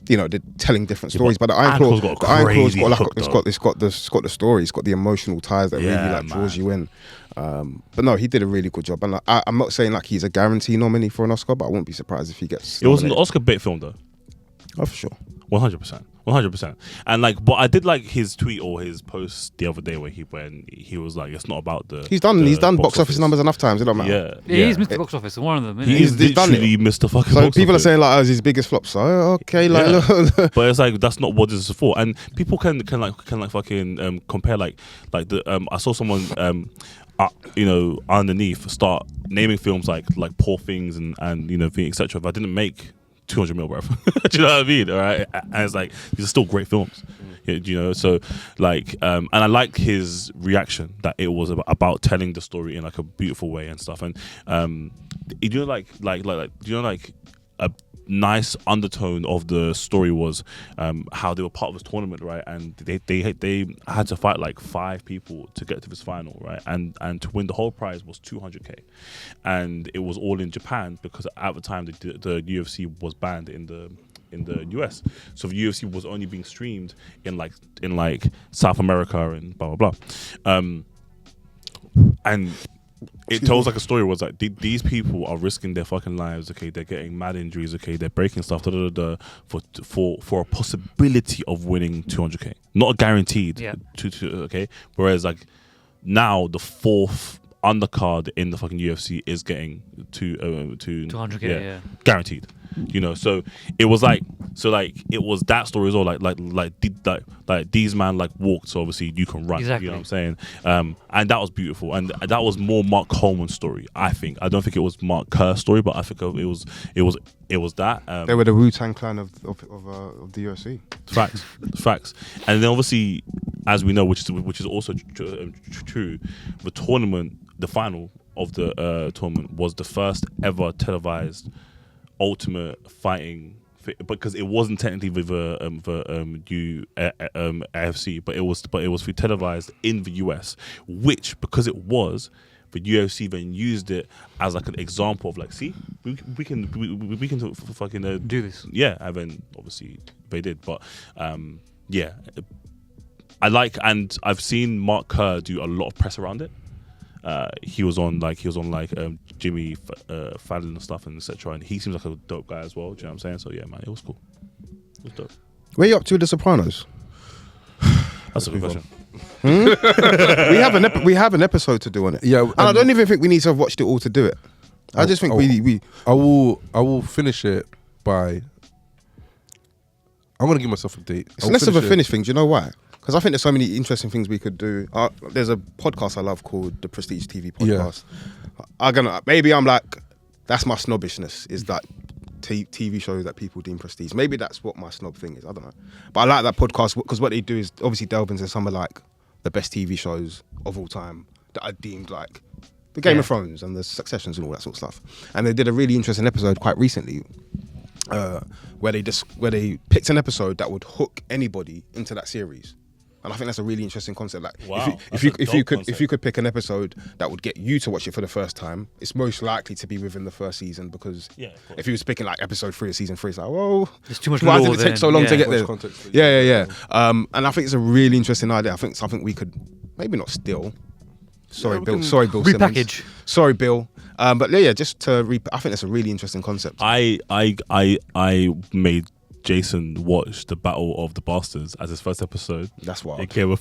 you know, they're telling different stories. But the Iron Claw's got the story, it's got the emotional ties that really like draws you in. But no, he did a really good job. And I'm not saying like he's a guarantee nominee for an Oscar, but I wouldn't be surprised if he gets. It was an Oscar bait film though. Oh, for sure. 100%. And like, but I did like his tweet or his post the other day when he was like, it's not about the. He's done box office numbers enough times. It don't matter. Yeah, he's Mr. Box Office. One of them. He's literally Mr. Fucking. So box people office. are saying like, oh, it's his biggest flop. So okay, like, look. But it's like that's not what this is for. And people can fucking compare like the I saw someone underneath start naming films like Poor Things and you know etc. If I didn't make 200 mil, bro. Do you know what I mean? All right, and it's like these are still great films. You know, so like, and I liked his reaction that it was about telling the story in like a beautiful way and stuff. And you know, like a nice undertone of the story was how they were part of this tournament, right? And they had to fight like 5 people to get to this final, right? And to win the whole prize was 200k, and it was all in Japan because at the time the UFC was banned in the US, so the UFC was only being streamed in South America and blah blah blah, and it tells like a story was like these people are risking their fucking lives. Okay, they're getting mad injuries. Okay, they're breaking stuff. For a possibility of winning 200k, not a guaranteed. Yeah. Okay, whereas like now the 4th undercard in the fucking UFC is getting to 200K, yeah. guaranteed. You know, so it was like it was that story as well. Like these man like walked, so obviously you can run. Exactly. You know what I'm saying? And that was beautiful, and that was more Mark Coleman's story. I think. I don't think it was Mark Kerr's story, but I think it was that. They were the Wu-Tang Clan of the UFC. Facts. And then obviously, as we know, which is also true, the tournament, the final of the tournament was the first ever televised Ultimate Fighting, because it wasn't technically with AFC, but it was televised in the US, which, because it was, the UFC then used it as like an example of like, see, we can fucking do this. Yeah, and then obviously they did, but yeah, I like, and I've seen Mark Kerr do a lot of press around it. He was on Jimmy Fallon and stuff and etc. And he seems like a dope guy as well. Do you know what I'm saying? So yeah, man, it was cool. It was dope. Where you up to with the Sopranos? That's a good question. We have an episode to do on it. Yeah, and I don't even think we need to have watched it all to do it. I just think I will finish it by. I'm gonna give myself a date. It's less of a finish thing. Do you know why? Because I think there's so many interesting things we could do. There's a podcast I love called the Prestige TV podcast. Yeah. Maybe I'm like, that's my snobbishness, is that TV shows that people deem prestige. Maybe that's what my snob thing is. I don't know. But I like that podcast because what they do is obviously delve into some of like the best TV shows of all time that are deemed like the Game of Thrones and the Successions and all that sort of stuff. And they did a really interesting episode quite recently where they picked an episode that would hook anybody into that series. And I think that's a really interesting concept. Like, wow, if you could pick an episode that would get you to watch it for the first time, it's most likely to be within the first season, because if you was picking like episode 3 of season 3, it's like, whoa, there's too much. Why did it take so long to get there? Yeah. And I think it's a really interesting idea. I think something we could maybe not steal. Sorry, Bill. Sorry, Bill. Repackage. Simmons. Sorry, Bill. But yeah, just to I think that's a really interesting concept. I made Jason watched the Battle of the Bastards as his first episode. That's wild. It came up.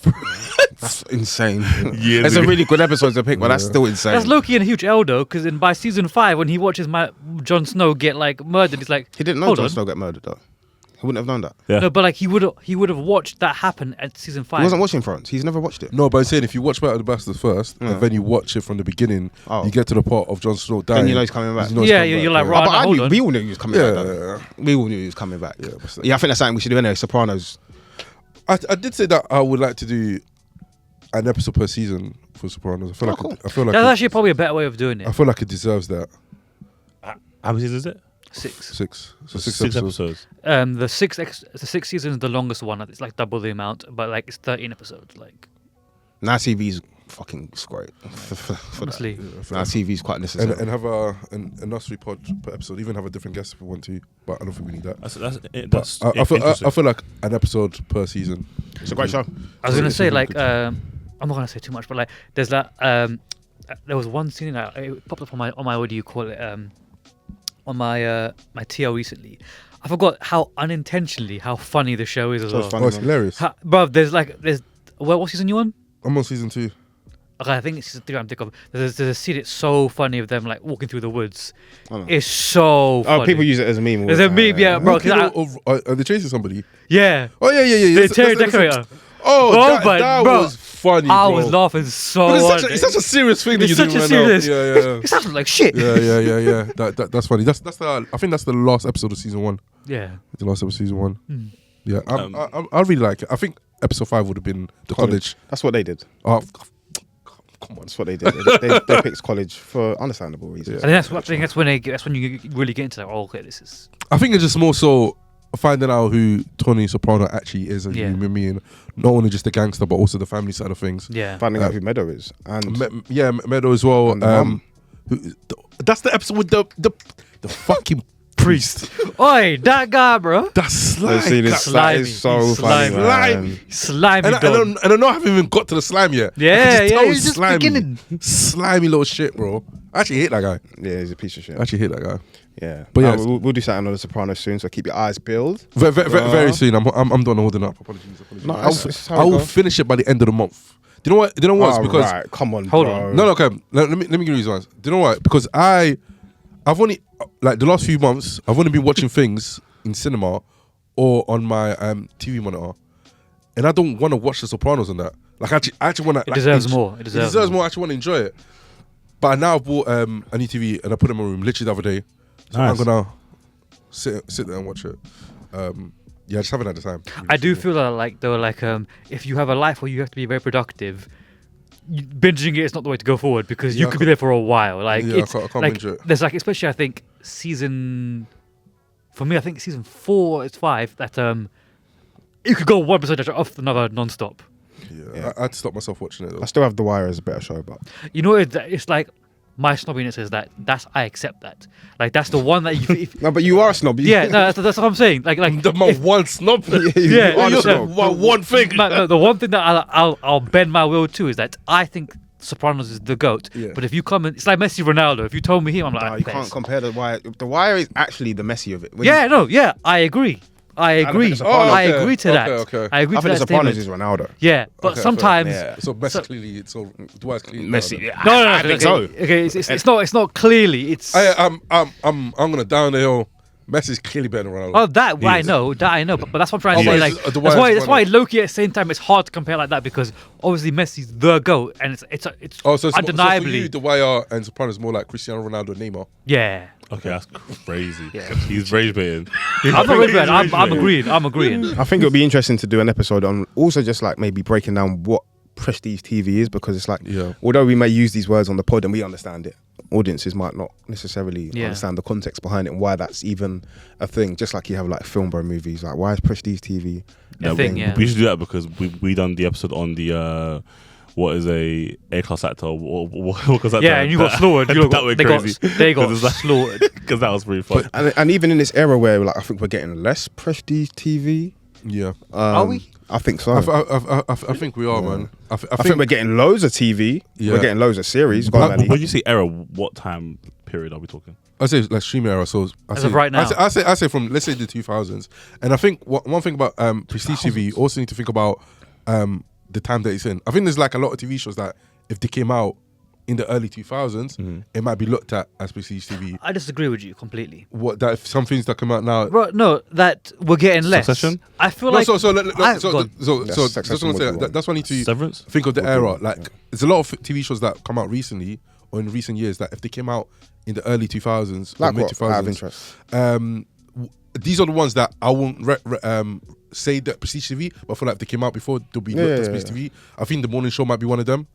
That's insane. Yeah, it's a really good episode to pick, but that's still insane. That's low-key and a huge L though, because by season 5, when he watches Jon Snow get like murdered, he's like, he didn't know Jon Snow get murdered though. He wouldn't have known that. Yeah. No, but like he would have watched that happen at season 5. He wasn't watching Thrones. He's never watched it. No, but I'm saying if you watch Battle of the Bastards first, and then you watch it from the beginning, you get to the part of Jon Snow dying. Then you know he's coming back. You're like, right, hold on. We all knew he was coming back. We all knew he was coming back. Yeah, I think that's something we should do anyway. Sopranos. I did say that I would like to do an episode per season for Sopranos. I feel like that's actually probably a better way of doing it. I feel like it deserves that. How many seasons is it? 6. So six episodes. The sixth season is the longest one. It's like double the amount, but like it's 13 episodes. Like Now TV's fucking great. Honestly, Now TV's quite necessary. And have a nursery pod per episode. Even have a different guest if we want to, but I don't think we need that. I feel like an episode per season. It's a great show. I was gonna say like I'm not gonna say too much, but like there's that there was one scene that it popped up on my what do you call it on my my TL recently. I forgot how unintentionally how funny the show is as well. Funny, it's hilarious. Bro, there's what season you on? I'm on season 2. Okay, I think it's season 3. I'm thinking of. There's a scene that's so funny of them like walking through the woods. It's so funny. Oh, people use it as a meme. There's a meme, yeah, bro. Are they chasing somebody? Yeah. Oh yeah. They tear a decorator. That was funny. I was laughing so hard. It's such a serious thing that it's you're doing right now. Yeah. It sounds like shit. Yeah. That's funny. I think that's the last episode of season 1. Yeah. The last episode of season 1. Yeah. I really like it. I think episode 5 would have been the college. That's what they did. Oh, come on. That's what they did. they picked college for understandable reasons. And that's when you really get into that. Oh, okay, this is. I think it's just more so finding out who Tony Soprano actually is as a human being, not only just the gangster but also the family side of things. Yeah, finding out who Meadow is, and Meadow as well. That's the episode with the fucking priest. Oi, that guy, bro. That's slimy. That is so funny. Slimy. And I know I haven't even got to the slime yet. Yeah, He's just slimy. beginning. Slimy little shit, bro. I actually hate that guy. Yeah, he's a piece of shit. I actually hate that guy. Yeah, but yeah, we'll do something on the Sopranos soon. So keep your eyes peeled. Very soon. I'm done holding up. Apologies. No, I will finish it by the end of the month. Do you know what? Do you know what? It's because right. Come on, Hold bro. on. no, okay. Let me give you reasons. Do you know what? Because I've only like the last few months I've only been watching things in cinema or on my TV monitor, and I don't want to watch The Sopranos on that. Like I actually want to. It deserves more. It deserves more. I actually want to enjoy it. But now I've bought a new TV and I put it in my room literally the other day. So Nice. I'm gonna sit there and watch it. Yeah, I just haven't had the time. I do feel that like though, like if you have a life where you have to be very productive, binging it is not the way to go forward because you Yeah, could be there for a while. Like yeah, I it's can't like binge it. there's like especially I think for me I think season 4 it's 5 that you could go one episode off another non-stop. Yeah. I had to stop myself watching it though. I still have The Wire as a better show, but You know it's like my snobbiness is that's I accept that. Like that's the one that you. no, but you are a snob. Yeah, no, that's what I'm saying. Like The one snob. Yeah, you are you a snob. one thing. no, the one thing that I'll bend my will to is that I think Sopranos is the GOAT. Yeah. But if you come in, it's like Messi, Ronaldo. If you told me him, I'm like, No, you can't compare The Wire. The Wire is actually the Messi of it. When Yeah, no, yeah, I agree. I think agree. The Sopranos- I okay, agree to that. okay. I agree I to think that The Sopranos statement. is Ronaldo. Yeah, but Okay, sometimes. fair. So Messi clearly, so Dwight's clearly Messi. better. Yeah, No, I think so. Okay, it's not clearly. It's I'm gonna down the hill. Messi's clearly better than Ronaldo. oh that He I is. know, but that's what I'm trying to Oh, say. but Like it's- that's why Loki at the same time it's hard to compare like that because obviously Messi's the GOAT and it's Oh, so undeniably so for you, The Wire and Sopranos more like Cristiano Ronaldo and Neymar. yeah. Okay, that's crazy. Yeah. He's rage baiting. I'm not really bad. I'm agreeing. I'm agreeing. I think it would be interesting to do an episode on also just like maybe breaking down what prestige TV is because it's like although we may use these words on the pod and we understand it, audiences might not necessarily understand the context behind it and why that's even a thing. Just like you have like film bro movies, like why is prestige TV A thing, yeah. We should do that because we done the episode on the what is a A-class actor? What was that? Yeah, and you got slaughtered. They got slaughtered. Because that was really fun. and even in this era where like I think we're getting less prestige TV. Yeah, Are we? I think so. I think we are, man. I think we're getting loads of TV. Yeah. We're getting loads of series. Go on, Manny. When you say era, what time period are we talking? I say like streaming era. So As of right now. I say from let's say the 2000s. And I think one thing about prestige TV, you also need to think about the time that it's in. I think there's like a lot of TV shows that if they came out in the early 2000s, it might be looked at as prestige TV. I disagree with you completely. What that if some things that come out now. Bro, no, that we're getting less. Succession? I feel No, like so I've gone. Yes, that's Succession what I'm would saying. be one. That's why I need to Severance? think of the Would be era. one, Like, yeah. there's a lot of TV shows that come out recently or in recent years that if they came out in the early 2000s or Like mid what? Out of 2000s, interest. these are the ones that I won't say that prestige TV, but I feel like if they came out before, they'll be looked at prestige TV. I think the morning show might be one of them.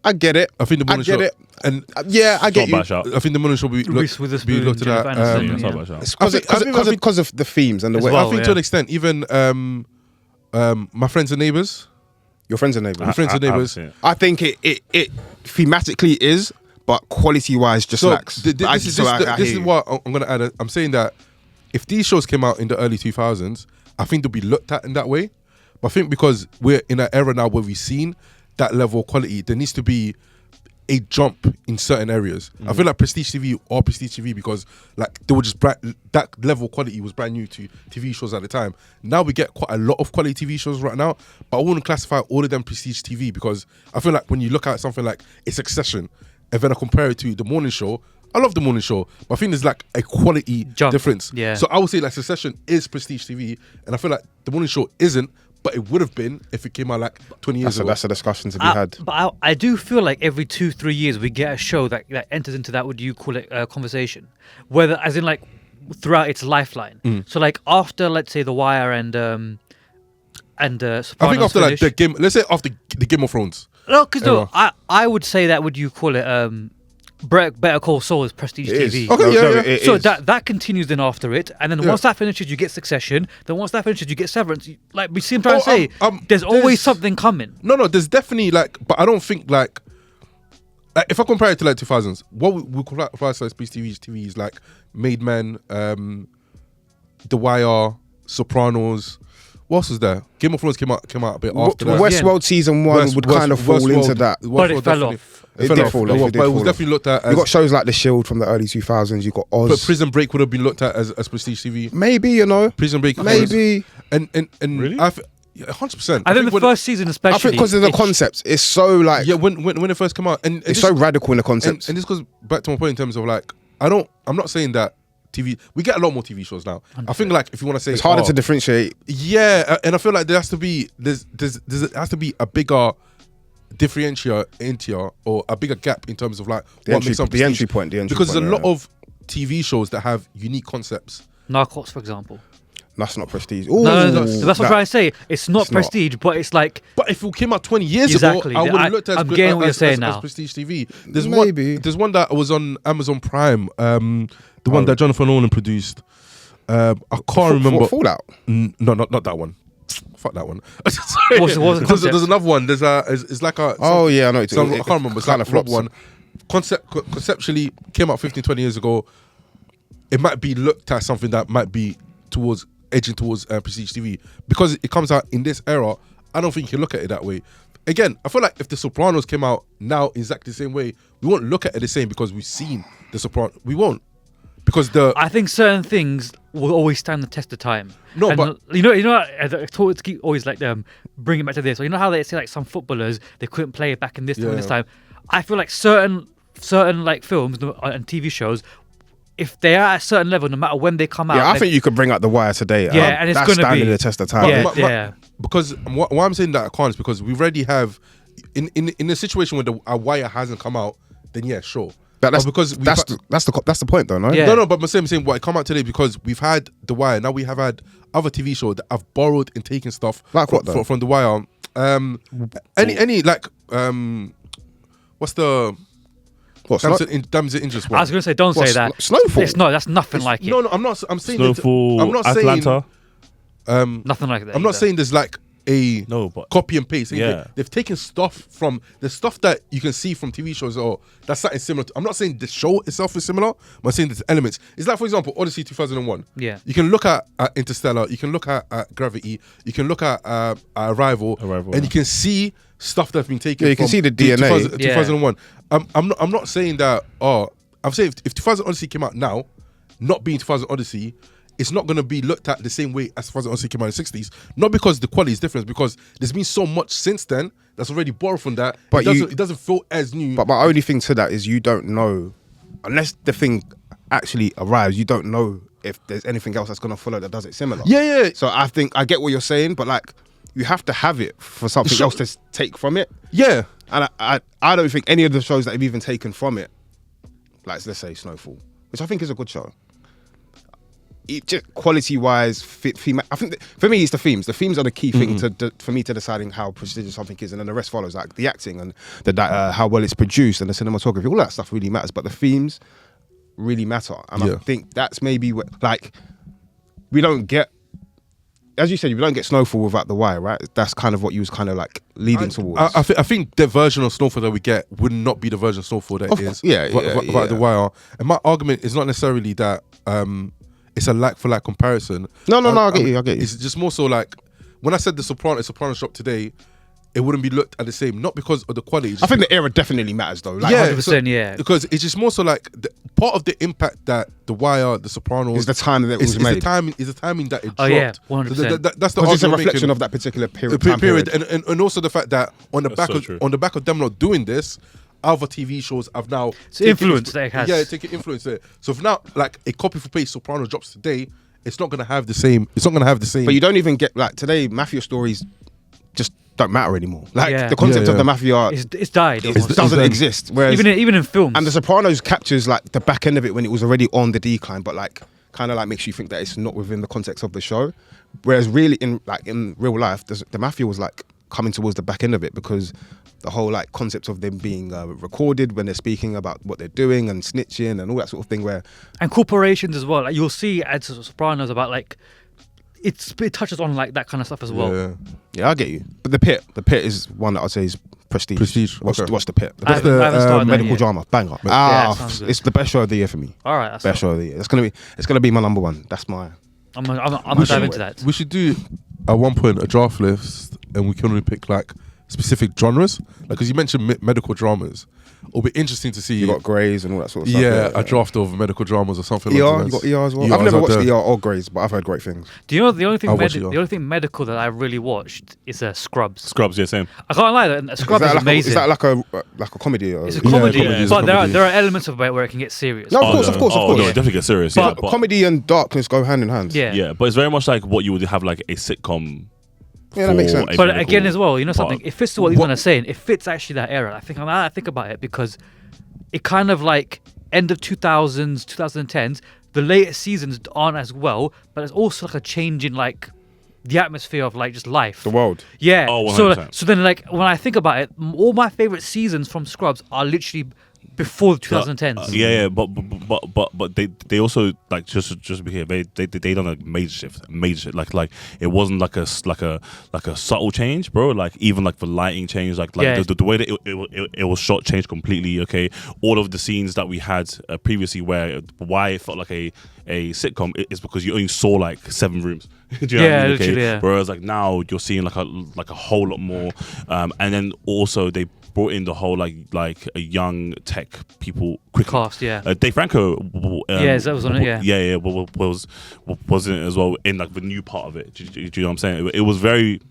I get it. I think the morning get show, it. and yeah, I get Not a you. bad shout. I think the morning show will be Reese Witherspoon, looked at. Jennifer Aniston, Yeah, it's yeah. not a bad shout. It's I think- because of the themes and the As way. well. I think to yeah. an extent, even My Friends and Neighbours. Your friends and neighbors. My Friends and I haven't Neighbours. seen it. I think it thematically is, but quality wise just lacks. This is what I'm going to add. I'm saying that if these shows came out in the early 2000s, I think they'll be looked at in that way. But I think because we're in an era now where we've seen that level of quality, there needs to be a jump in certain areas. I feel like prestige TV or prestige TV because like they were just that level of quality was brand new to TV shows at the time. Now we get quite a lot of quality TV shows right now, but I wouldn't classify all of them prestige TV because I feel like when you look at something like a Succession and then I compare it to the morning show, I love the morning show, but I think there's like a quality Jump. difference. Yeah. So I would say like Succession is prestige TV, and I feel like the morning show isn't, but it would have been if it came out like 20 years ago. That's a discussion to be had. But I do feel like every 2-3 years we get a show that enters into that, what do you call it, conversation, whether as in like throughout its lifeline. So like after let's say The Wire and Sopranos I think after like finish- the game, let's say after the Game of Thrones. no, because no, era. I would say that would you call it Better Call Saul is prestige It is. TV. Okay, yeah. It So is. that continues then after it, and then Yeah. once that finishes, you get Succession. Then once that finishes, you get Severance. Like we see, I'm trying to say, there's there's always something coming. No, there's definitely like, but I don't think like if I compare it to like 2000s, what we classify as prestige TV is like Made Men, The Wire, Sopranos. What else was there? Game of Thrones came out a bit after that. Westworld season 1 would kind of fall into that. But it fell off. It did fall off. But it was definitely looked at You as. got shows like The Shield from the early 2000s. You got Oz. But Prison Break would have been looked at as prestige TV. Maybe, you know. Prison Break, Maybe. and Really? Yeah, 100%. I think the first season, especially. I think because of the concept, it's so like. Yeah, when it first came out, and it's so radical in the concept. And this goes back to my point in terms of like, I'm not saying that TV. We get a lot more TV shows now. 100%. I think like if you want to say it's harder to differentiate. Yeah, and I feel like there has to be a bigger differentiator or a bigger gap in terms of like what makes something the entry point. Because there's a lot of TV shows that have unique concepts. Narcos, for example. That's not prestige. Ooh, no. That's what I'm trying to say. It's not prestige, but it's like. But if it came out 20 years ago, I would have looked at I'm getting what you're saying now. As prestige TV. There's one that was on Amazon Prime. The one that Jonathan Nolan produced. I can't remember. Fallout. No, not that one. Fuck that one. There's another one. It's like a. Oh yeah, I know. I can't remember. It's like a flop one. Conceptually came out 15, 20 years ago. It might be looked at something that might be edging towards prestige TV because it comes out in this era. I don't think you can look at it that way. Again, I feel like if The Sopranos came out now exactly the same way, we won't look at it the same because we've seen The Sopranos. We won't because I think certain things will always stand the test of time. No, and but you know, to keep always like bring it back to this. So you know how they say like some footballers they couldn't play it back in this time and this time. I feel like certain like films and TV shows. If they are at a certain level, no matter when they come out, I think you could bring out The Wire today. Yeah, and it's going to be the test of time. Yeah. Because why I'm saying that I can't is because we already have in a situation where a Wire hasn't come out, then yeah, sure. That's the point, though, no? Yeah. No, but I'm saying what come out today because we've had The Wire. Now we have had other TV shows that have borrowed and taken stuff like from The Wire. Any like what's the Damn it, Injustice one. I was going to say, don't say that. Snowfall. It's not. That's nothing like it. No, I'm not. I'm saying Snowfall. I'm not Atlanta. saying nothing like that. I'm not saying there's like a copy and paste. Yeah. They've taken stuff from the stuff that you can see from TV shows or that's something similar to, I'm not saying the show itself is similar, but I'm saying there's elements. It's like, for example, Odyssey 2001. Yeah. You can look at Interstellar, you can look at Gravity, you can look at Arrival, and you can see stuff that's been taken. Yeah, you can see the DNA. 2001. I'm not saying that. I'm saying if 2000 Odyssey came out now, not being 2000 Odyssey, it's not going to be looked at the same way as 2000 Odyssey came out in the 60s. Not because the quality is different, because there's been so much since then that's already borrowed from that. But it doesn't feel as new. But my only thing to that is you don't know, unless the thing actually arrives, you don't know if there's anything else that's going to follow that does it similar. Yeah. So I think I get what you're saying, but like you have to have it for something else to take from it. Yeah. And I don't think any of the shows that have even taken from it, like let's say Snowfall, which I think is a good show. It just quality-wise, I think for me, it's the themes. The themes are the key thing for me to deciding how prestigious something is, and then the rest follows, like the acting and how well it's produced and the cinematography. All that stuff really matters, but the themes really matter. And I think that's maybe what, like, we don't get, as you said, we don't get Snowfall without The Wire, right? That's kind of what you was kind of like leading towards. I think the version of Snowfall that we get would not be the version of Snowfall that is without The Wire. And my argument is not necessarily that it's a like-for-like comparison. No, I get you. It's just more so like, when I said the Sopranos drop today, it wouldn't be looked at the same, not because of the quality. I think the era definitely matters though. Like, 100%, because it's just more so like, part of the impact that The Wire, the Sopranos... is the time that it was made. Is the timing that it dropped. Oh yeah, 100%. That's the because it's a reflection of that particular period. And also the fact that on the back of them not doing this, other TV shows have now influence that it has. Yeah, taking influence there. So if now like a copy for paste Sopranos drops today, it's not gonna have the same. It's not gonna have the same. But you don't even get like today. Mafia stories just don't matter anymore. Like the concept of the mafia, it's died. It doesn't exist. Whereas even in films, and the Sopranos captures like the back end of it when it was already on the decline, but like kind of like makes you think that it's not within the context of the show. Whereas really in real life, the mafia was like coming towards the back end of it because the whole like concept of them being recorded when they're speaking about what they're doing and snitching and all that sort of thing, and corporations as well. Like you'll see at Sopranos about like it touches on like that kind of stuff as well. Yeah, I get you. But the pit is one that I'd say is prestige. Watch the pit. I haven't started medical drama banger. It's the best show of the year for me. All right, best show of the year. It's gonna be my number one. That's my. I'm gonna dive into that. We should do at one point a draft list, and we can only pick like specific genres, like because you mentioned medical dramas. it'll be interesting to see. You got Greys and all that sort of stuff. Yeah, a draft of medical dramas or something. ER, like you that. got ER as well. ER I've never out watched there. ER or Greys, but I've heard great things. Do you know the only thing I'll watch it, the yeah. only thing medical that I really watched is Scrubs. Scrubs, yeah, same. I can't lie, Scrubs is amazing. Is that like a comedy? Or? It's a comedy, comedy, it's but comedy. there are elements of it where it can get serious. No, of course. No, Yeah. it definitely get serious. But yeah, comedy and darkness go hand in hand. Yeah. but it's very much like what you would have like a sitcom. Yeah, that makes for sense. a But medical again, as well, you know something. part. It fits to what these men are saying. It fits actually that era. I think about it because it kind of like end of 2000s, 2010s. The latest seasons aren't as well, but it's also like a change in like the atmosphere of like just life. The world. Yeah. Oh, so 100%. so then like when I think about it, all my favorite seasons from Scrubs are literally before the 2010s. Yeah, but they also like just to be here, they done a major shift, like it wasn't like a subtle change, bro. Like even like the lighting changed, like Yeah. the way that it was shot changed completely. Okay, all of the scenes that we had previously, why it felt like a sitcom is because you only saw like 7 rooms. Do you know what I mean? literally, yeah. Whereas like now you're seeing like a whole lot more, and then also they brought in the whole like a young tech people quickly. Cast, yeah. Dave Franco. Yes, that was on it, yeah. Was in it as well in like the new part of it. Do you know what I'm saying? It was very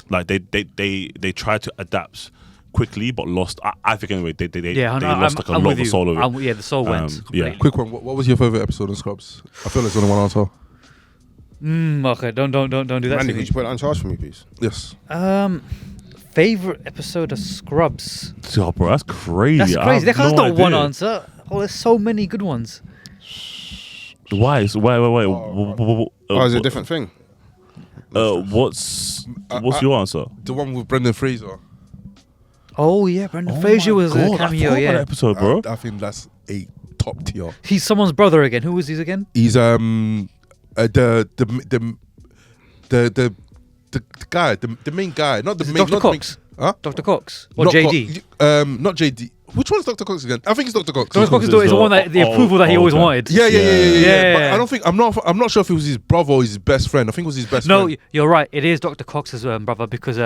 like they tried to adapt quickly, but lost. I think anyway. They lost like a lot of the soul of it. Yeah, the soul went. Yeah. completely. Quick one. What was your favorite episode of Scrubs? I feel there's only one answer. Okay, don't do that. Manny, to could me. you put it on charge for me, please? Yes. Favorite episode of Scrubs. Oh, bro, that's crazy. That's I crazy. have There's no not one idea. answer. Oh, there's so many good ones. Why? Wait. Oh, is it a different thing? What's your answer? The one with Brendan Fraser. Oh yeah, Brendan Fraser was a cameo. I forgot that Yeah, episode, bro. I think that's a top tier. he's someone's brother again. Who was he again? He's the guy, the main guy, not the Is it main. Dr. not the main- Cox? Huh? Dr. Cox or Not JD? Not JD. Which one's Dr. Cox again? I think it's Dr. Cox. Dr. Cox is the one that the approval that he always wanted. Yeah. Yeah. But I don't think I'm not sure if it was his brother or his best friend. I think it was his best No, friend. you're right. It is Dr. Cox's brother because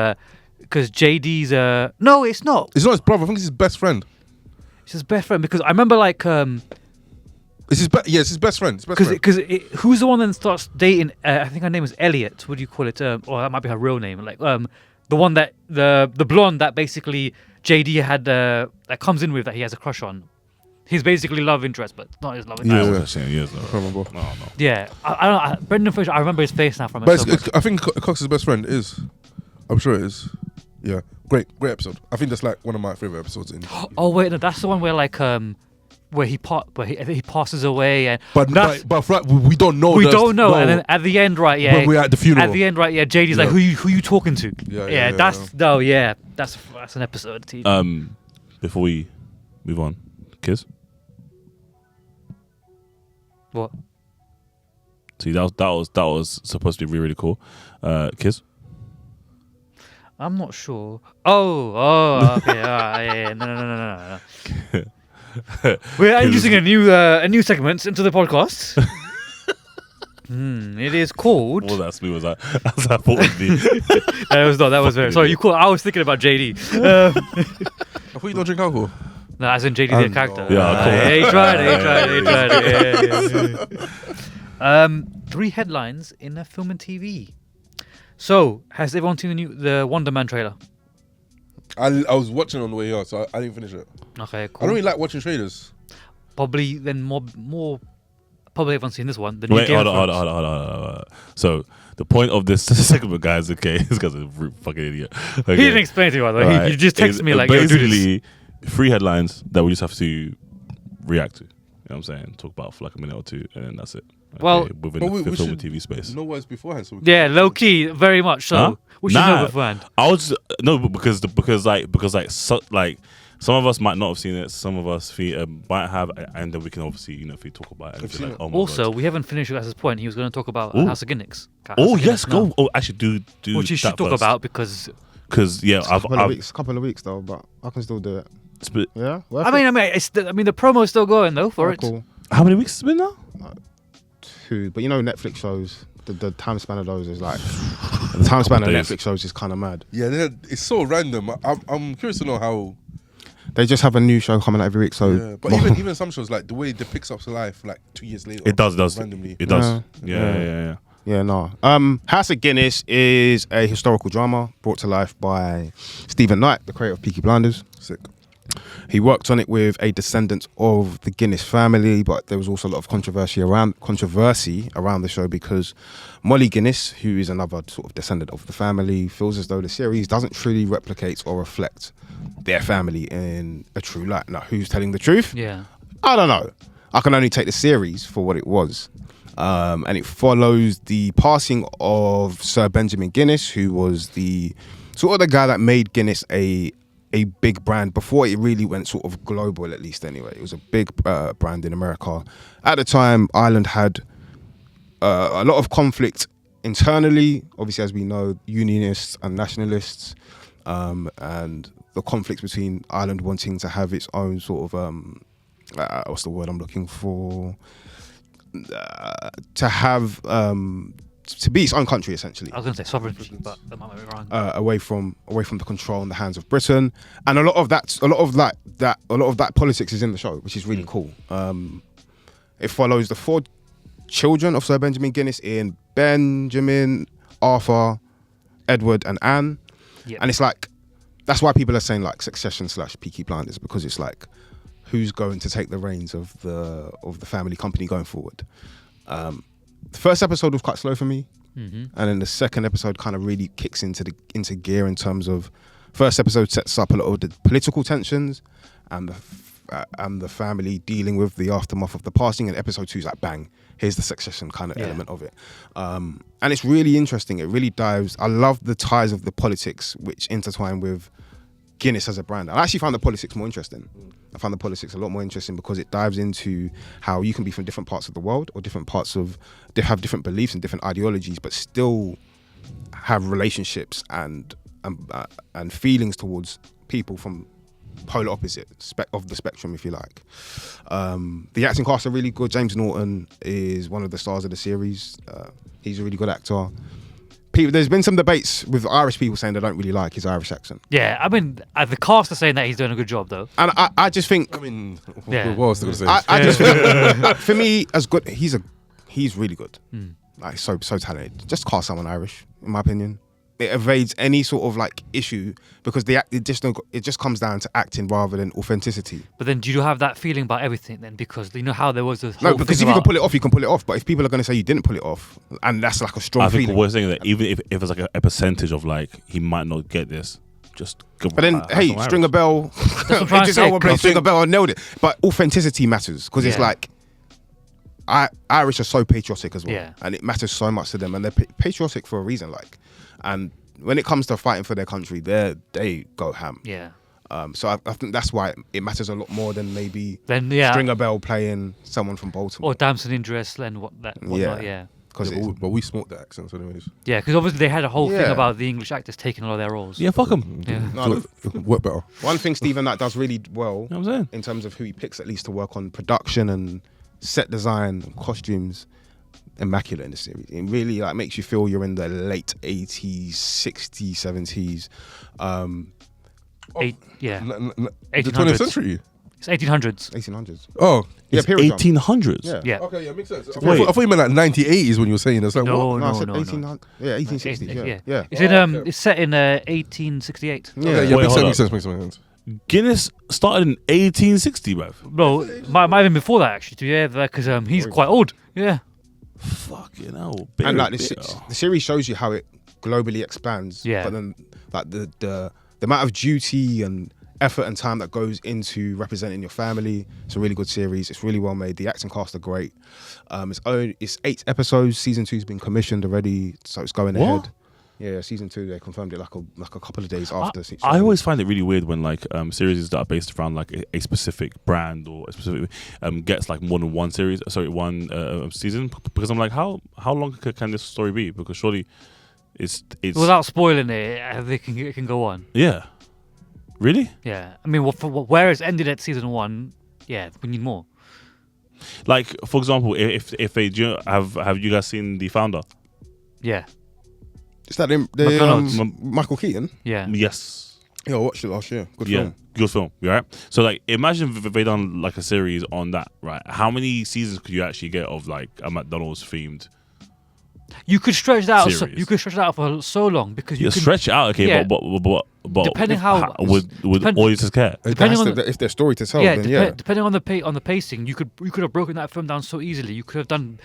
JD's no, it's not. It's not his brother. I think it's his best friend. It's his best friend because I remember like It's his best. Yeah, it's his best friend. His best friend. because who's the one that starts dating? I think her name is Elliot. What do you call it? Or that might be her real name. Like the one that the blonde that basically JD had that comes in with that he has a crush on. He's basically love interest, but not his love Yeah. I interest. wasn't saying years. I can't remember. No. Yeah, I don't know. Brendan Fraser. I remember his face now from it. But So much. I think Cox's best friend is. I'm sure it is. Yeah, great episode. I think that's like one of my favorite episodes. Oh wait, no, that's the one where like where he passes away and But we don't know. we don't know. And then at the end, right? Yeah, when we're at the funeral. At the end, right? Yeah, JD's like, Yeah. who you talking to? Yeah, That's an episode of TV. Before we move on, Kiz. What? See, that was supposed to be really, really cool. Kiz. I'm not sure. Oh, okay. Yeah. No. We're introducing a new segment into the podcast. It is called. Well, that's smooth as I thought it'd be. That was not. That was very. Sorry, you called. I was thinking about JD. I thought you don't drink alcohol. No, as in JD the character. Yeah, cool. He tried it. 3 headlines in a film and TV. So, has everyone seen the Wonder Man trailer? I was watching on the way here, so I didn't finish it. Okay, I cool. don't really like watching trailers. Probably then more. Probably everyone's seen this one. The new Wait, Game hold of on. Thrones. So the point of this segment, guys, okay, this guy's a fucking idiot. Okay. He didn't explain to me, by the way. Right. He just texted me like, "Yo, do this." basically 3 headlines that we just have to react to. You know what I'm saying? Talk about for like a minute or 2, and then that's it. Okay, Well- within But the we film should and TV space. know words beforehand. So we Yeah, low key, very much so. Huh? We should know beforehand. I was no, but because some of us might not have seen it, some of us might have, and then we can obviously if we talk about it. And I've be seen like, it. oh my Also, God. we haven't finished Guy's point. He was going to talk about Ooh. House of Guinness. Oh yes, go. Oh, actually, do Which you should that talk first. about because Because yeah, It's a couple of weeks though, but I can still do it. Yeah. I mean, the promo's still going though for it. Cool. how many weeks has it been now? 2, but you know Netflix shows. The time span of those is like the time span of days. Netflix shows is kind of mad. Yeah, it's so random. I'm curious to know how they just have a new show coming out every week. So, Yeah, but even some shows, like the way it picks up life, like 2 years later, It does. randomly. It does. Yeah. Yeah, no. House of Guinness is a historical drama brought to life by Stephen Knight, the creator of Peaky Blinders. Sick. He worked on it with a descendant of the Guinness family, but there was also a lot of controversy around the show because Molly Guinness, who is another sort of descendant of the family, feels as though the series doesn't truly replicate or reflect their family in a true light. Now, who's telling the truth? Yeah. I don't know. I can only take the series for what it was. And it follows the passing of Sir Benjamin Guinness, who was the sort of the guy that made Guinness a big brand before it really went sort of global, at least anyway. It was a big brand in America. At the time, Ireland had a lot of conflict internally, obviously, as we know, unionists and nationalists, and the conflicts between Ireland wanting to have its own sort of, what's the word I'm looking for? To have to be its own country, essentially. I was going to say sovereignty, but that might be wrong. Away from the control in the hands of Britain, and a lot of that politics is in the show, which is really cool. It follows the 4 children of Sir Benjamin Guinness in Benjamin, Arthur, Edward, and Anne, and it's like that's why people are saying like Succession / Peaky Blinders, because it's like who's going to take the reins of the family company going forward. The first episode was quite slow for me, and then the second episode kind of really kicks into gear in terms of first episode sets up a lot of the political tensions and the family dealing with the aftermath of the passing, and episode 2 is like bang, here's the Succession kind of element of it, and it's really interesting. It really dives. I love the ties of the politics which intertwine with Guinness as a brand. I actually found the politics more interesting. I found the politics a lot more interesting because it dives into how you can be from different parts of the world or have different beliefs and different ideologies, but still have relationships and feelings towards people from polar opposite of the spectrum, if you like. The acting cast are really good. James Norton is one of the stars of the series. He's a really good actor. There's been some debates with Irish people saying they don't really like his Irish accent. Yeah, I mean, the cast are saying that he's doing a good job, though. And I just think... I mean, Yeah. what else was I going to say? I just think, for me, as good, he's really good. Like, so talented. Just cast someone Irish, in my opinion. It evades any sort of like issue because it just comes down to acting rather than authenticity. But then, do you have that feeling about everything then? Because you know how there was this whole No, because thing if you about... can pull it off, you can pull it off. But if people are going to say you didn't pull it off, and that's like a strong I think feeling. we're saying that even if it's like a percentage of like he might not get this, just go. But then, hey, string a bell. That's what I'm trying to say. String a bell, I nailed it. But authenticity matters because it's like Irish are so patriotic as well, and it matters so much to them, and they're patriotic for a reason. Like, and when it comes to fighting for their country, they go ham. Yeah. So I think that's why it matters a lot more than maybe String a Bell playing someone from Baltimore. Or Damson in Dress and whatnot. Yeah. But we smoked the accents anyways. Yeah, because obviously they had a whole thing about the English actors taking a lot of their roles. Yeah, fuck them. Yeah. No, Work better. one thing Stephen Knight does really well, You know what I'm saying? in terms of who he picks at least to work on production and set design and costumes, immaculate in the series. It really like makes you feel you're in the late 80s, 60s, 70s. The 20th century. It's 1800s. 1800s. Oh, Yeah, It's period. 1800s. Yeah. okay, yeah, makes sense. I Wait. thought you meant like 1980s when you were saying this. Like, No, what? No, I said no. 1800. Yeah, 1860. Yeah. It's in it's set in 1868. Yeah. Okay, yeah, Wait, hold makes sense. Guinness started in 1860, bruv. No, might have been before that actually. Yeah, because he's quite old. Yeah. Fucking hell. And like the series shows you how it globally expands. Yeah. But then like the amount of duty and effort and time that goes into representing your family. It's a really good series. It's really well made. The acting cast are great. It's 8 episodes. Season 2's been commissioned already, so it's going ahead. Yeah, season 2 they confirmed it like a couple of days after. I always find it really weird when like series that are based around like a specific brand or a specific gets like more than one season, because I'm like, how long can this story be? Because surely it's Without spoiling it, it can go on. Yeah. Really? Yeah. I mean, where it's ended at season 1, yeah, we need more. Like, for example, if they have you guys seen The Founder? Yeah. Is that McDonald's. Michael Keaton? Yeah. Yes. Yeah, I watched it last year. Good Yeah. film. Good film, right? So like, imagine if they done like a series on that, right? How many seasons could you actually get of like a McDonald's themed? You could stretch that out. Series. You could stretch that out for so long because you You can stretch it out, okay? Yeah. But Depending how- would depend- audiences care? Depending on if there's story to tell, yeah, then yeah. depending on the pacing, you could have broken that film down so easily. You could have done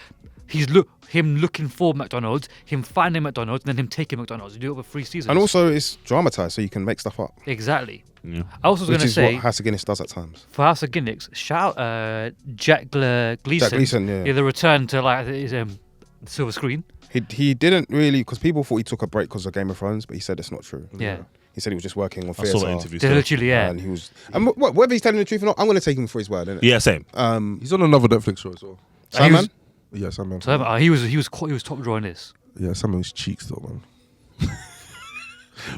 him looking for McDonald's, him finding McDonald's, and then him taking McDonald's. You do it over 3 seasons. And also, it's dramatized, so you can make stuff up. exactly. Yeah. I also was Which going to is say what House of Guinness does at times. for House of Guinness, shout Jack Gleason. Jack Gleason, yeah. the return to like his silver screen. He didn't really, because people thought he took a break because of Game of Thrones, but he said it's not true. Yeah. He said he was just working on I theatre. saw that interview. They're literally, yeah. And he was, and whether he's telling the truth or not, I'm going to take him for his word, innit? Yeah, same. He's on another Netflix show as well. Simon? Yeah, Sandman. So he was top draw in this. Yeah, Sandman's cheeks though, man.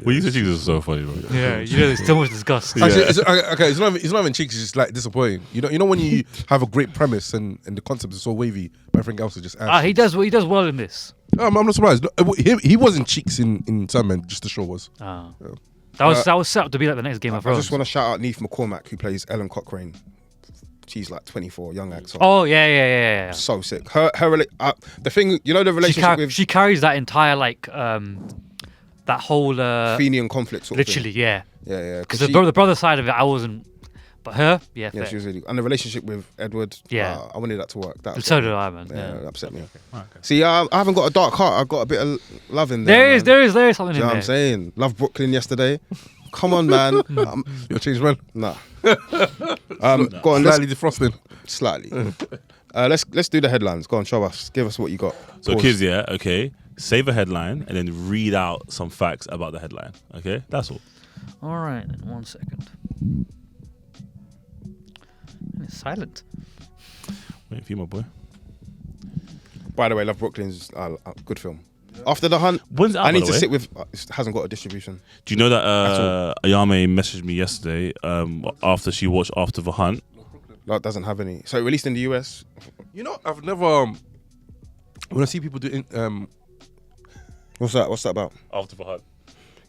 Well, you said Jesus is so funny, bro. Yeah, there's so much disgust. Yeah. Actually, it's not even cheeks. It's just like disappointing. You know when you have a great premise and the concept is so wavy, but everything else is just. He does well in this. I'm not surprised. No, he wasn't cheeks in Sandman. Just the show was. That was set up to be like the next Game of I Thrones. just want to shout out Neef McCormack, who plays Ellen Cochrane. She's like 24, young actor. Oh yeah. So sick. Her the thing, you know, the relationship with She carries that entire like that whole Fenian conflict sort literally, of yeah. thing. Yeah. Because the brother side of it, I wasn't. But her, yeah, Yeah, fair. she was really, and the relationship with Edward. Yeah. I wanted that to work. That So upset did me. I, man. Yeah, Yeah. that upset me. Okay. See, I haven't got a dark heart. I've got a bit of love in there. There is something Do you in know what there. I'm saying? Love Brooklyn yesterday. Come on, man. You're a changed man. Nah. Go on, Slightly defrosting. slightly. Let's do the headlines. Go on, show us. Give us what you got. So Pause. kids, yeah, okay. Save a headline and then read out some facts about the headline. Okay, that's all. All right, 1 second. And it's silent. Wait for you, my boy. By the way, Love Brooklyn's a good film. After The Hunt, When's it out, I by need the to way? sit with. It hasn't got a distribution. Do you know that all. Ayame messaged me yesterday after she watched After the Hunt? That doesn't have any. So it released in the US. You know, I've never. When I see people do What's that about? After the Hunt.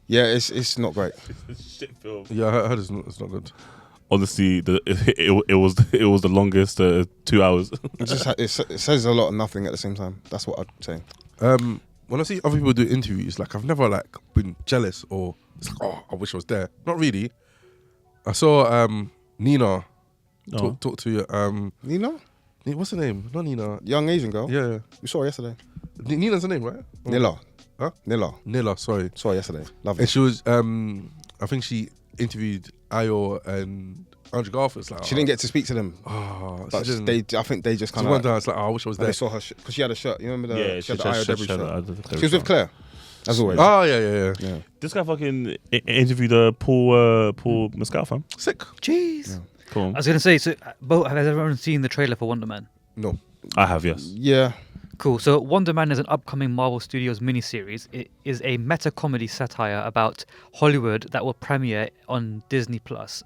Yeah, it's not great. Shit film. yeah, I heard it's not good. Honestly, it was the longest 2 hours. It says a lot of nothing at the same time. That's what I'd say. When I see other people do interviews, like I've never like been jealous or it's like, oh, I wish I was there. Not really. I saw Nina talk to Nina? what's her name? Not Nina. Young Asian girl? Yeah, We saw her yesterday. Nina's her name, right? Nilla. Huh? Nilla. Sorry. Saw her yesterday. Lovely. And she was I think she interviewed Ayo and Andrew Garfield. It's like, She didn't get to speak to them. But she didn't. I think they just kind One of. time it's like, oh, I wish I was They there. saw her because she had a shirt. You remember Yeah, she had the Ayo Debris shirt. She was with with Claire, as always. Oh yeah. Yeah. This guy fucking interviewed Paul Mescal, fam. Sick. Jeez. Yeah. Come I on. was gonna say, so has everyone seen the trailer for Wonder Man? No. I have, yes. Yeah. Cool. So Wonder Man is an upcoming Marvel Studios miniseries. It is a meta-comedy satire about Hollywood that will premiere on Disney Plus.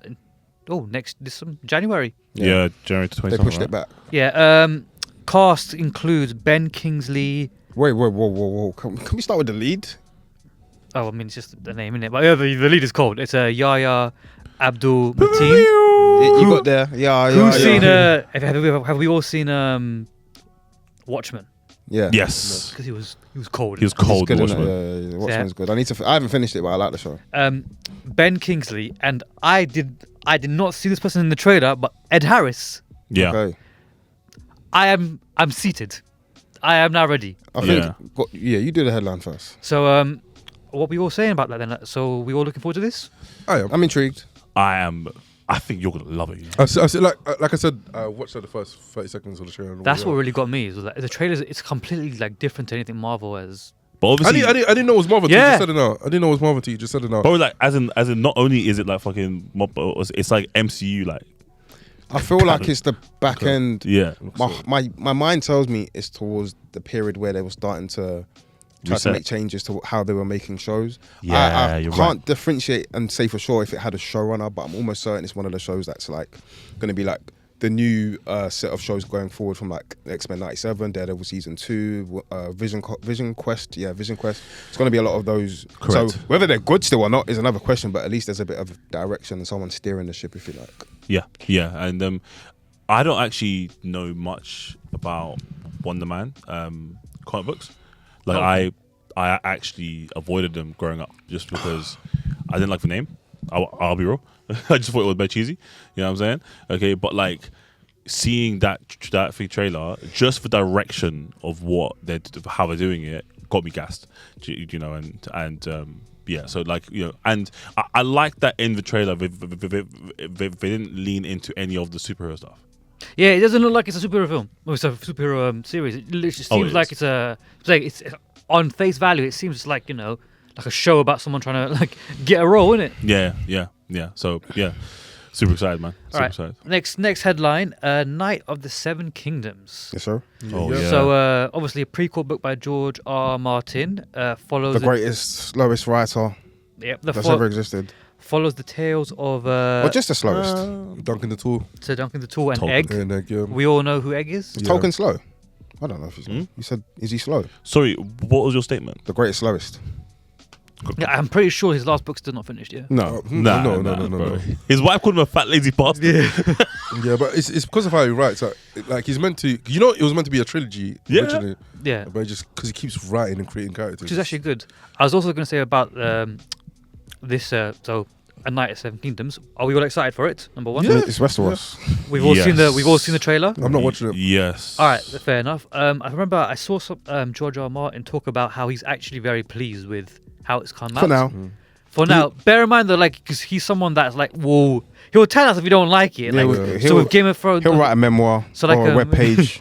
This January. Yeah, January 20. They pushed it back. Yeah. Cast includes Ben Kingsley. Wait, whoa. Can we start with the lead? Oh, I mean it's just the name, innit? But yeah, the lead is called. It's Yahya Abdul Mateen. You got there. Yeah. Who's seen? Have we all seen Watchmen? Yeah. Yes. Because he was cold. He was cold, Good, Watchmen. innit? Yeah. Watchmen's good. I haven't finished it, but I like the show. Ben Kingsley, and I did not see this person in the trailer, but Ed Harris. Yeah. Okay. I'm seated. I am now ready. I think. Yeah. You do the headline first. So what were we all saying about that then? So we all looking forward to this? I am. I'm intrigued. I think you're gonna love it. You know? I said, like I said, I watched the first 30 seconds of the trailer. That's what really got me. Is like, the trailer, it's completely like different to anything Marvel has. But obviously, I didn't know it was Marvel. Yeah. You just said it now. I didn't know it was Marvel. You just said it now. bro, like as in, not only is it like fucking, it's like MCU, like I feel like it's the back end. yeah. My mind tells me it's towards the period where they were starting to try to Reset. make changes to how they were making shows. Yeah, I you're can't right. differentiate and say for sure if it had a showrunner, but I'm almost certain it's one of the shows that's like going to be like the new set of shows going forward from like X-Men 97, Daredevil season 2, Vision Quest. Yeah, Vision Quest. It's going to be a lot of those. Correct. So whether they're good still or not is another question, but at least there's a bit of direction and someone steering the ship, if you like. Yeah, and I don't actually know much about Wonder Man comic books. Like I actually avoided them growing up just because I didn't like the name. I'll be real. I just thought it was a bit cheesy. You know what I'm saying? Okay, but like seeing that free trailer, just the direction of how they're doing it got me gassed. You know, and yeah, so like, you know, and I like that in the trailer they didn't lean into any of the superhero stuff. Yeah, it doesn't look like it's a superhero film. Well, it's a superhero series. It literally seems like it's on face value. It seems like, you know, like a show about someone trying to like get a role, isn't it? Yeah. So yeah, super excited, man. Super excited. Next headline: Night of the Seven Kingdoms. Yes, sir. Oh yeah. So obviously a prequel book by George R. Martin follows The greatest, slowest writer that's ever existed. Follows the tales of Or just the slowest. Duncan the Tool. Sir Duncan the Tall and Tolkien. Egg. And Egg, yeah. We all know who Egg is. Is Tolkien slow? I don't know if he's slow. You said, is he slow? Sorry, what was your statement? The greatest, slowest. Yeah, I'm pretty sure his last book's still not finished. Yeah. No. No. His wife called him a fat lazy bastard. Yeah, but it's because of how he writes. Like he's meant to, you know, it was meant to be a trilogy originally. Yeah. But just because he keeps writing and creating characters, Which is actually good. I was also going to say about this. So, A Night of Seven Kingdoms. Are we all excited for it? Number one. Yeah. It's Westeros. We've all seen the trailer. I'm not watching it. Yes. All right, fair enough. I remember I saw some George R. R. Martin talk about how he's actually very pleased with how it's come out. For now. For now, bear in mind though, like, because he's someone that's like, whoa, he'll tell us if you don't like it. Yeah, like, so with Game of Thrones, He'll write a memoir or a web page.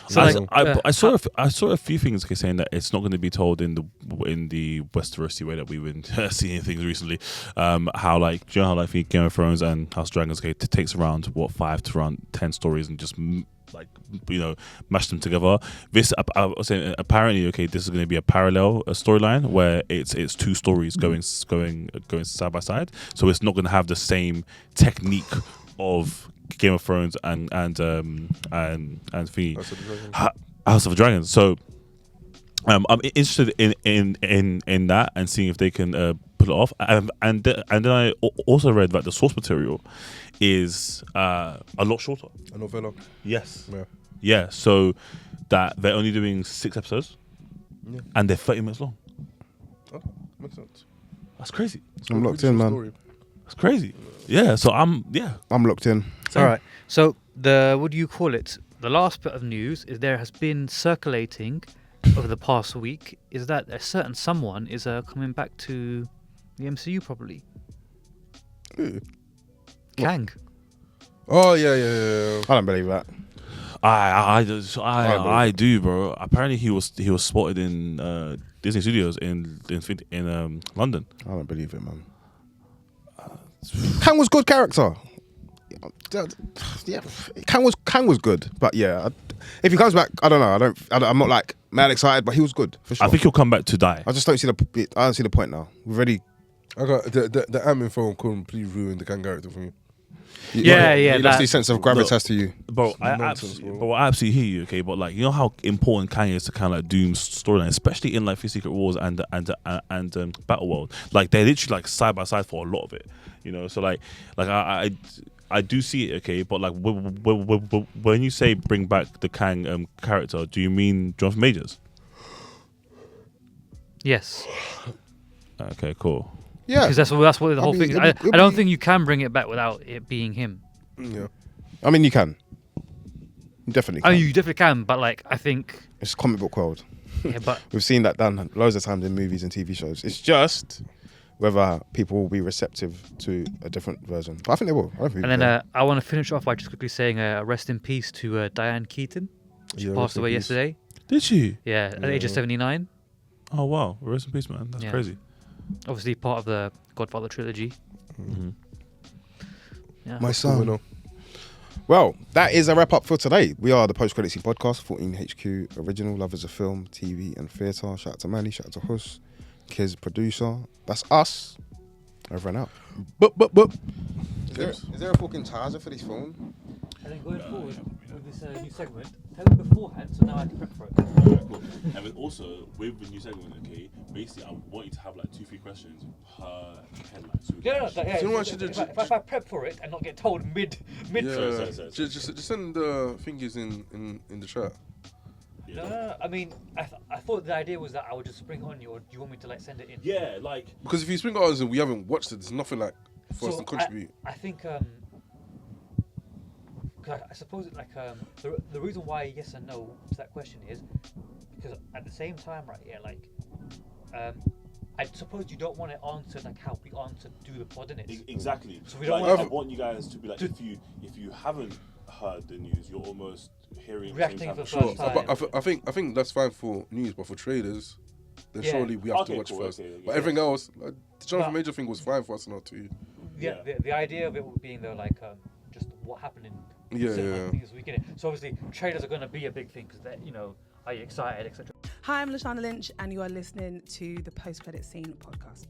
So I saw a few things saying that it's not going to be told in the Westerosi way that we've been seeing things recently. How like, do you know how like Game of Thrones and House of Dragons takes around 5 to around 10 stories and just like, you know, mash them together. This I was saying apparently this is going to be a parallel storyline where it's two stories going side by side. So it's not going to have the same technique of Game of Thrones and House of Dragons. So I'm interested in that and seeing if they can pull it off. And then I also read that the source material is a lot shorter. A novella. Yes. Yeah. Yeah. So that they're only doing 6 episodes, and they're 30 minutes long. Oh, makes sense. That's crazy. I'm locked in, man. That's crazy. Yeah. So I'm locked in. all right. So what do you call it? The last bit of news is there has been circulating over the past week is that a certain someone is coming back to the MCU probably. Kang. Oh yeah. I don't believe that. I do, bro. Apparently he was spotted in Disney Studios in London. I don't believe it, man. Kang was good character. Yeah, Kang was good, but yeah, if he comes back, I don't know. I'm not like mad excited, but he was good for sure. I think he'll come back to die. I just don't see the point now. We've already. I got the Ant-Man film completely ruined the Kang character for me. He lost the sense of gravitas to you, bro. I absolutely hear you. Okay, but like, you know how important Kang is to kind of like Doom's storyline, especially in like Secret Wars and Battle World. Like they're literally like side by side for a lot of it. You know, so like I do see it, okay, but like when you say bring back the Kang character, do you mean Jonathan Majors? Yes. Okay, cool. Yeah, because that's what the whole thing is. I don't think you can bring it back without it being him. Yeah. I mean, you can. You definitely can. I mean, you definitely can, but like, I think it's comic book world. Yeah, but we've seen that done loads of times in movies and TV shows. It's just whether people will be receptive to a different version. But I think they will. And then I want to finish off by just quickly saying rest in peace to Diane Keaton. She passed away yesterday. Did she? Yeah, at the age of 79. Oh, wow. Rest in peace, man. That's crazy. Obviously part of the Godfather trilogy. Mm-hmm. Yeah. My son. Well, that is a wrap up for today. We are the Post Credit Scene Podcast, 14HQ original, lovers of film, TV and theatre. Shout out to Manny, shout out to Huss, Kiz producer. That's us. Over and out. But. Is there a fucking charger for this phone? And then going forward with this new segment, tell them beforehand, so now I can prep for it. Alright, cool. And then also with the new segment, okay, basically I want you to have like 2-3 questions per headline. So we can actually- Do you know what I should do? If I prep for it and not get told mid. Yeah, Sorry. just send the thingies in the chat. Yeah. No. I mean, I thought the idea was that I would just spring it on you, or do you want me to like send it in? Yeah, like Because if you spring ours and we haven't watched it, there's nothing like for us to contribute. I think cause I suppose it like the reason why yes and no to that question is because at the same time, right? Yeah, like I suppose you don't want to answer like how we answer do the pod, innit? exactly. So we don't like, want I want you guys to be like, if you haven't heard the news, you're almost hearing Reacting the for same the time. first time. I think that's fine for news, but for traders, then Yeah. surely we have to Okay, watch cool, first. okay, But yeah. everything else, like, the Jonathan But- Major thing was fine for us not to. Yeah, Yeah. the idea of it being though like just what happened in Yeah, cinema yeah. this weekend. So obviously traders are going to be a big thing because they're are you excited, etc. Hi, I'm Lashana Lynch, and you are listening to the Post Credit Scene podcast.